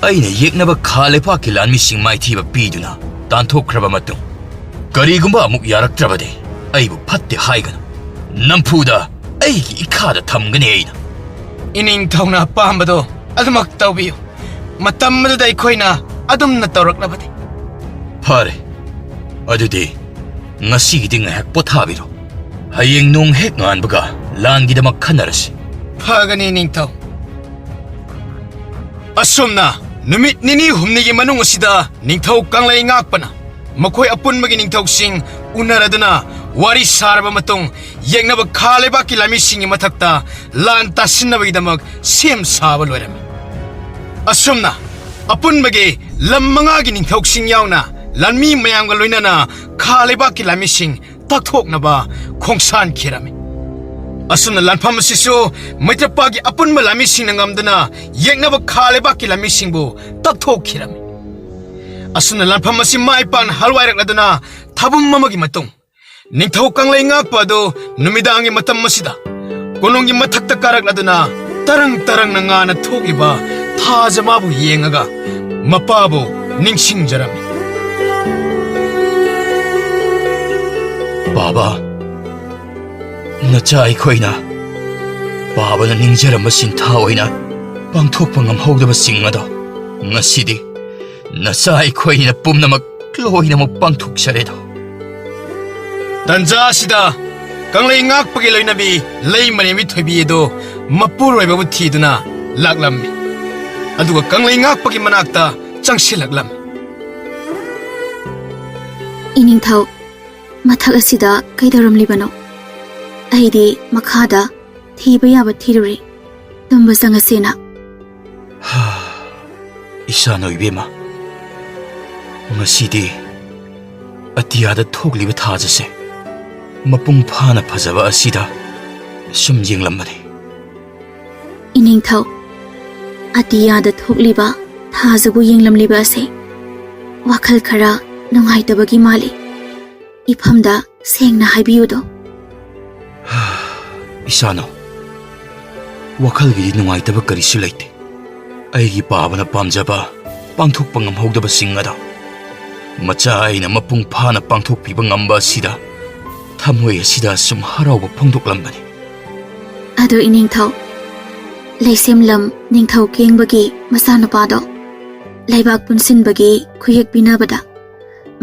ꯑꯩꯅ ꯌꯦꯛꯅꯕ ꯈꯥꯂꯩꯕꯥꯛꯀꯤ ꯂꯥꯟꯃꯤꯁꯤꯡ ꯃꯥꯏꯊꯤꯕ ꯄꯤꯗꯨꯅ ꯇꯥꯟꯊꯣꯛꯈ꯭ꯔꯕ ꯃꯇꯨꯡ ꯀꯔꯤꯒꯨꯝꯕ ꯑꯃꯨꯛ ꯌꯥꯔꯛꯇ꯭ꯔꯕꯗꯤ ꯑꯩꯕꯨ ꯐꯠꯇꯦ ꯍꯥꯏꯒꯅꯨ ꯅꯝꯐꯨꯗ ꯑꯩꯒꯤ ꯏꯈꯥꯗ ꯊꯝꯒꯅꯤ ꯑꯩꯅ ꯏꯅꯤꯡꯊꯧꯅ ꯑꯄꯥꯝꯕꯗꯣ ꯑꯗꯨꯃꯛ ꯇꯧꯕꯤꯌꯨ ꯃꯇꯝ ꯑꯗꯨꯗ ꯑꯩꯈꯣꯏꯅ ꯑꯗꯨꯝꯅ ꯇꯧꯔꯛꯂꯕꯗꯤ ꯐꯔꯦ ꯑꯗꯨꯗꯤ ꯉꯁꯤꯒꯤꯗꯤ ꯉꯥꯏꯍꯥꯛ ꯄꯣꯊꯥꯕꯤꯔꯣ ꯍꯌꯦꯡ ꯅꯣꯡ ꯍꯦꯛ ꯉꯥꯟꯕꯒ ꯂꯥꯟꯒꯤꯗꯃꯛ ꯈꯟꯅꯔꯁꯤ ꯐꯒꯅꯤ ꯅꯤꯡꯊꯧ ꯑꯁꯨꯝꯅ ꯅꯨꯃꯤꯠ ꯅꯤꯅꯤ ꯍꯨꯝꯅꯤꯒꯤ ꯃꯅꯨꯡ ꯑꯁꯤꯗ ꯅꯤꯡꯊꯧ ꯀꯪꯂꯩ ꯉꯥꯛꯄꯅ ꯃꯈꯣꯏ ꯑꯄꯨꯟꯕꯒꯤ ꯅꯤꯡꯊꯧꯁꯤꯡ ꯎꯅꯔꯗꯨꯅ ꯋꯥꯔꯤ ꯁꯥꯔꯕ ꯃꯇꯨꯡ ꯌꯦꯡꯅꯕ ꯈꯥꯂꯩꯕꯥꯛꯀꯤ ꯂꯥꯟꯃꯤꯁꯤꯡꯒꯤ ꯃꯊꯛꯇ ꯂꯥꯟ ꯇꯥꯁꯤꯟꯅꯕꯒꯤꯗꯃꯛ ꯁꯦꯝ ꯁꯥꯕ ꯂꯣꯏꯔꯝꯃꯤ ꯑꯁꯨꯝꯅ ꯑꯄꯨꯟꯕꯒꯤ ꯂꯝ ꯃꯉꯥꯒꯤ ꯅꯤꯡꯊꯧꯁꯤꯡ ꯌꯥꯎꯅ ꯂꯥꯟꯃꯤ ꯃꯌꯥꯝꯒ ꯂꯣꯏꯅꯅ ꯈꯥꯂꯩꯕꯥꯛꯀꯤ ꯂꯥꯟꯃꯤꯁꯤꯡ ꯇꯥꯛꯊꯣꯛꯅꯕ ꯈꯣꯡꯁꯥꯟꯈꯤꯔꯝꯃꯤ ꯑꯁꯨꯝꯅ ꯂꯥꯟꯐꯝ ꯑꯁꯤꯁꯨ ꯃꯩꯇ꯭ꯔꯄꯥꯒꯤ ꯑꯄꯨꯟꯕ ꯂꯥꯟꯃꯤꯁꯤꯡꯅ ꯉꯝꯗꯨꯅ ꯌꯦꯛꯅꯕ ꯈꯥꯂꯩꯕꯥꯛꯀꯤ ꯂꯥꯟꯃꯤꯁꯤꯡꯕꯨ ꯇꯥꯛꯊꯣꯛꯈꯤꯔꯝꯃꯤ ꯑꯁꯨꯝꯅ ꯂꯥꯟꯐꯝ ꯑꯁꯤ ꯃꯥꯏ ꯄꯥꯛꯅ ꯍꯜꯋꯥꯏꯔꯛꯂꯗꯨꯅ ꯊꯥꯕꯨꯝ ꯑꯃꯒꯤ ꯃꯇꯨꯡ ꯅꯤꯡꯊꯧ ꯀꯪꯂꯩ ꯉꯥꯛꯄ ꯑꯗꯨ ꯅꯨꯃꯤꯗꯥꯡꯒꯤ ꯃꯇꯝ ꯑꯁꯤꯗ ꯀꯣꯅꯨꯡꯒꯤ ꯃꯊꯛꯇ ꯀꯥꯔꯛꯂꯗꯨꯅ ꯇꯔꯪ ꯇꯔꯪꯅ ꯉꯥꯅ ꯊꯣꯛꯂꯤꯕ ꯊꯥꯖ ꯃꯥꯕꯨ ꯌꯦꯡꯉꯒ ꯃꯄꯥꯕꯨ ꯅꯤꯡꯁꯤꯡꯖꯔꯝꯃꯤ ꯕꯥꯕꯥ ꯅꯆꯥ ꯑꯩꯈꯣꯏꯅ ꯕꯥꯕꯥꯅ ꯅꯤꯡꯖꯔꯝꯕ ꯁꯤꯟꯊꯥ ꯑꯣꯏꯅ ꯄꯥꯡꯊꯣꯛꯄ ꯉꯝꯍꯧꯗꯕꯁꯤꯡ ꯑꯗꯣ ꯉꯁꯤꯗꯤ ꯅꯆꯥ ꯑꯩꯈꯣꯏꯅ ꯄꯨꯝꯅꯃꯛ ꯂꯣꯏꯅꯃꯛ ꯄꯥꯡꯊꯣꯛꯆꯔꯦꯗꯣ ꯇꯟꯖꯥ ꯑꯁꯤꯗ ꯀꯪꯂꯩ ꯉꯥꯛꯄꯒꯤ ꯂꯣꯏꯅꯕꯤ ꯂꯩ ꯃꯔꯦꯝꯕꯤ ꯊꯣꯏꯕꯤ ꯑꯗꯨ ꯃꯄꯨꯔꯣꯏꯕꯕꯨ ꯊꯤꯗꯨꯅ ꯂꯥꯛꯂꯝꯃꯤ ꯑꯗꯨꯒ ꯀꯪꯂꯩ ꯉꯥꯛꯄꯒꯤ ꯃꯅꯥꯛꯇ ꯆꯪꯁꯤꯜꯂꯛꯂꯝꯃꯤ 이닝ꯊꯧ ꯃꯊꯛ ꯑꯁꯤꯗ ꯀꯩꯗꯧꯔꯝꯂꯤꯕꯅꯣ ꯑꯩꯗꯤ ꯃꯈꯥꯗ ꯊꯤꯕ ꯌꯥꯕ ꯊꯤꯔꯨꯔꯦ ꯇꯨꯝꯕ ꯆꯪꯉꯁꯦꯅ ꯏꯁꯥꯅ ꯏꯕꯦꯝꯃ ꯉꯁꯤꯗꯤ ꯑꯇꯤꯌꯥꯗ ꯊꯣꯛꯂꯤꯕ ꯊꯥꯖꯁꯦ ꯃꯄꯨꯡ ꯐꯥꯅ ꯐꯖꯕ ꯑꯁꯤꯗ ꯁꯨꯝ ꯌꯦꯡꯂꯝꯕꯅꯤ 이닝ꯊꯧ ꯑꯇꯤꯌꯥꯗ ꯊꯣꯛꯂꯤꯕ ꯊꯥꯖꯕꯨ ꯌꯦꯡꯂꯝꯂꯤꯕ ꯑꯁꯦ ꯋꯥꯈꯜ ꯈꯔ ꯅꯨꯡꯉꯥꯏꯇꯕꯒꯤ ꯃꯥꯜꯂꯤ ꯏꯐꯝꯗ ꯁꯦꯡꯅ ꯍꯥꯏꯕꯤꯌꯨꯗꯣ ꯏꯁꯥꯅ ꯋꯥꯈꯜꯒꯤꯗꯤ ꯅꯨꯡꯉꯥꯏꯇꯕ ꯀꯔꯤꯁꯨ ꯂꯩꯇꯦ ꯑꯩꯒꯤ ꯄꯥꯕꯅ ꯄꯥꯝꯖꯕ ꯄꯥꯡꯊꯣꯛꯄ ꯉꯝꯍꯧꯗꯕꯁꯤꯡ ꯑꯗꯣ ꯃꯆꯥ ꯑꯩꯅ ꯃꯄꯨꯡ ꯐꯥꯅ ꯄꯥꯡꯊꯣꯛꯄꯤꯕ ꯉꯝꯕ ꯑꯁꯤꯗ ꯊꯃꯣꯏ ꯑꯁꯤꯗ ꯁꯨꯝ ꯍꯔꯥꯎꯕ ꯐꯣꯡꯗꯣꯛꯂꯝꯕꯅꯤ ꯑꯗꯣ 이닝ꯊꯧ ꯂꯩꯁꯦꯝꯂꯝ ꯅꯤꯡꯊꯧ ꯀꯦꯡꯕꯒꯤ ꯃꯆꯥꯅꯨꯄꯥꯗꯣ ꯂꯩꯕꯥꯛ ꯄꯨꯟꯁꯤꯟꯕꯒꯤ ꯈꯨꯌꯦꯛ ꯄꯤꯅꯕꯗ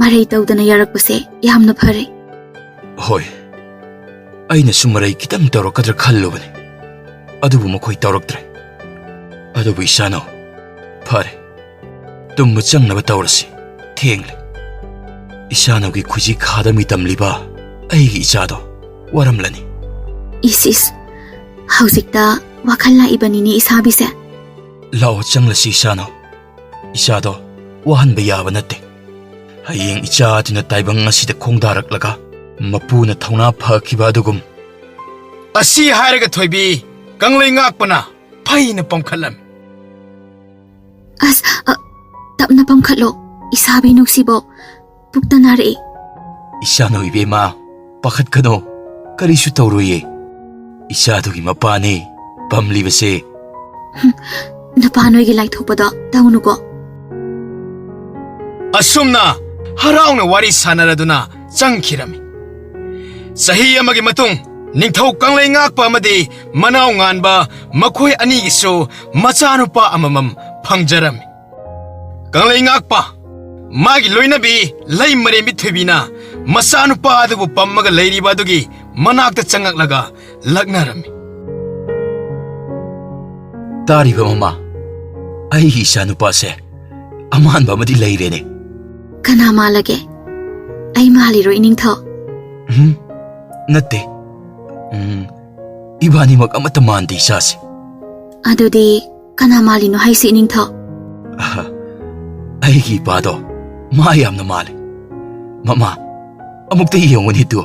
ꯃꯔꯩ ꯇꯧꯗꯅ ꯌꯥꯔꯛꯄꯁꯦ ꯌꯥꯝꯅ ꯐꯔꯦ ꯍꯣꯏ ꯑꯩꯅꯁꯨ ꯃꯔꯩ ꯈꯤꯇꯪ ꯇꯧꯔꯛꯀꯗ꯭ꯔꯥ ꯈꯜꯂꯨꯕꯅꯤ ꯑꯗꯨꯕꯨ ꯃꯈꯣꯏ ꯇꯧꯔꯛꯇ꯭ꯔꯦ ꯑꯗꯨꯕꯨ ꯏꯁꯥꯅ ꯐꯔꯦ ꯇꯨꯝꯕ ꯆꯪꯅꯕ ꯇꯧꯔꯁꯤ ꯊꯦꯡꯂꯦ ꯏꯁꯥꯅꯒꯤ ꯈꯨꯖꯤ ꯈꯥꯗ ꯃꯤꯇꯝꯂꯤꯕ ꯑꯩꯒꯤ ꯏꯆꯥꯗꯣ ꯋꯥꯔꯝꯂꯅꯤ 이시스 ꯍꯧꯖꯤꯛꯇ ꯋꯥꯈꯜ ꯂꯥꯛꯏꯕꯅꯤꯅꯦ 이사비세 ꯂꯥꯛꯑꯣ ꯆꯪꯂꯁꯤ ꯏꯁꯥꯅ ꯏꯆꯥꯗꯣ ꯋꯥꯍꯟꯕ ꯌꯥꯕ ꯅꯠꯇꯦ ꯍꯌꯦꯡ ꯏꯆꯥ ꯑꯗꯨꯅ ꯇꯥꯏꯕꯪ ꯑꯁꯤꯗ ꯈꯣꯡꯗꯥꯔꯛꯂꯒ ꯃꯄꯨꯅ ꯊꯧꯅꯥ ꯐꯈꯤꯕ ꯑꯗꯨꯒꯨꯝ ꯑꯁꯤ ꯍꯥꯏꯔꯒ ꯊꯣꯏꯕꯤ ꯀꯪꯂꯩ ꯉꯥꯛꯄꯅ ꯐꯩꯅ ꯄꯝꯈꯠꯂꯝꯃꯤ ꯑꯁ ꯇꯞꯅ ꯄꯝꯈꯠꯂꯣ 이사비 ꯅꯨꯡꯁꯤꯕꯣ ꯄꯨꯛꯇ ꯅꯥꯔꯛꯏ ꯏꯆꯥꯅ ꯏꯕꯦꯝꯃ ꯄꯥꯈꯠꯀꯅꯣ ꯀꯔꯤꯁꯨ ꯇꯧꯔꯣꯏꯌꯦ ꯏꯆꯥꯗꯨꯒꯤ ꯃꯄꯥꯅꯦ ꯄꯝꯂꯤꯕꯁꯦ ꯅꯨꯄꯥ ꯅꯣꯏꯒꯤ ꯂꯥꯏꯊꯣꯛꯄꯗꯣ ꯇꯧꯅꯨꯀꯣ ꯑꯁꯨꯝꯅ ꯍꯔꯥꯎꯅ ꯋꯥꯔꯤ ꯁꯥꯟꯅꯔꯗꯨꯅ ꯆꯪꯈꯤꯔꯝꯃꯤ ꯆꯍꯤ ꯑꯃꯒꯤ ꯃꯇꯨꯡ ꯅꯤꯡꯊꯧ ꯀꯪꯂꯩ ꯉꯥꯛꯄ ꯑꯃꯗꯤ ꯃꯅꯥꯎ ꯉꯥꯟꯕ ꯃꯈꯣꯏ ꯑꯅꯤꯒꯤꯁꯨ ꯃꯆꯥꯅꯨꯄꯥ ꯑꯃꯃꯝ ꯐꯪꯖꯔꯝꯃꯤ ꯀꯪꯂꯩ ꯉꯥꯛꯄ ꯃꯥꯒꯤ ꯂꯣꯏꯅꯕꯤ ꯂꯩ ꯃꯔꯦꯝꯕꯤ ꯊꯣꯏꯕꯤꯅ ꯃꯆꯥꯅꯨꯄꯥ ꯑꯗꯨꯕꯨ ꯄꯝꯃꯒ ꯂꯩꯔꯤꯕ ꯑꯗꯨꯒꯤ ꯃꯅꯥꯛꯇ ꯆꯪꯉꯛꯂꯒ ꯂꯛꯅꯔꯝꯃꯤ ꯇꯥꯔꯤꯕ ꯃꯃꯥ ꯑꯩꯒꯤ ꯏꯆꯥꯅꯨꯄꯥꯁꯦ ꯑꯃꯥꯟꯕ ꯑꯃꯗꯤ ꯂꯩꯔꯦꯅꯦ. ꯀꯅꯥ ꯃꯥꯜꯂꯒꯦ? ꯑꯩ ꯃꯥꯜꯂꯤꯔꯣ ꯏꯅꯤꯡꯊꯧ? ꯅꯠꯇꯦ. ꯏꯕꯥꯅꯤꯃꯛ ꯑꯃꯠꯇ ꯃꯥꯟꯗꯦ ꯏꯆꯥꯁꯦ. ꯑꯗꯨꯗꯤ ꯀꯅꯥ ꯃꯥꯜꯂꯤꯅꯣ ꯍꯥꯏꯁꯤ ꯏꯅꯤꯡꯊꯧ? ꯑꯩꯒꯤ ꯏꯄꯥꯗꯣ ꯃꯥ ꯌꯥꯝꯅ ꯃꯥꯜꯂꯦ. ꯃꯃꯥ, ꯑꯃꯨꯛꯇ ꯌꯦꯡꯉꯨꯅꯦ ꯇꯨ.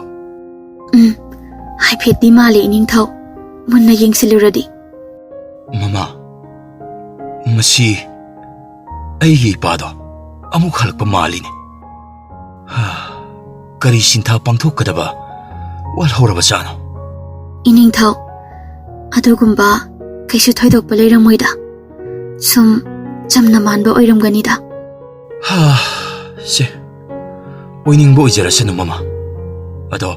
ꯍꯥꯏꯐꯦꯠꯇꯤ ꯃꯥꯜꯂꯤ ꯏꯅꯤꯡꯊꯧ. ꯃꯨꯟꯅ ꯌꯦꯡꯁꯤꯜꯂꯨꯔꯗꯤ. ꯃꯃꯥ, ꯃꯁꯤ ꯑꯩꯒꯤ ꯏꯄꯥꯗꯣ ꯑꯃꯨꯛ ꯍꯜꯂꯛꯄ ꯃꯥꯜꯂꯤꯅꯦ. ꯀꯔꯤ ꯁꯤꯟꯊꯥ ꯄꯥꯡꯊꯣꯛꯀꯗꯕ ꯋꯥꯠꯍꯧꯔꯕꯖꯥꯠꯅꯣ? ꯏꯅꯤꯡꯊꯧ, ꯑꯗꯨꯒꯨꯝꯕ ꯀꯩꯁꯨ ꯊꯣꯏꯗꯣꯛꯄ ꯂꯩꯔꯝꯃꯣꯏꯗ. ꯁꯨꯝ ꯆꯝꯅ ꯃꯥꯟꯕ ꯑꯣꯏꯔꯝꯒꯅꯤꯗ. ꯁꯦ, ꯑꯣꯏꯅꯤꯡꯕ ꯑꯣꯏꯖꯔꯁꯅꯨ ꯃꯃꯥ. ꯑꯗꯣ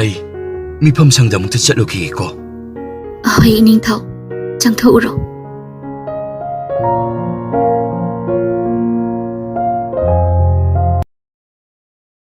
ꯑꯩ ꯃꯤꯐꯝ ꯁꯪꯗ ꯑꯃꯨꯛꯇ ꯆꯠꯂꯨꯈꯤꯒꯦꯀꯣ. ꯑꯍꯣꯏ ꯏꯅꯤꯡꯊꯧ, ꯆꯪꯊꯣꯛꯎꯔꯣ.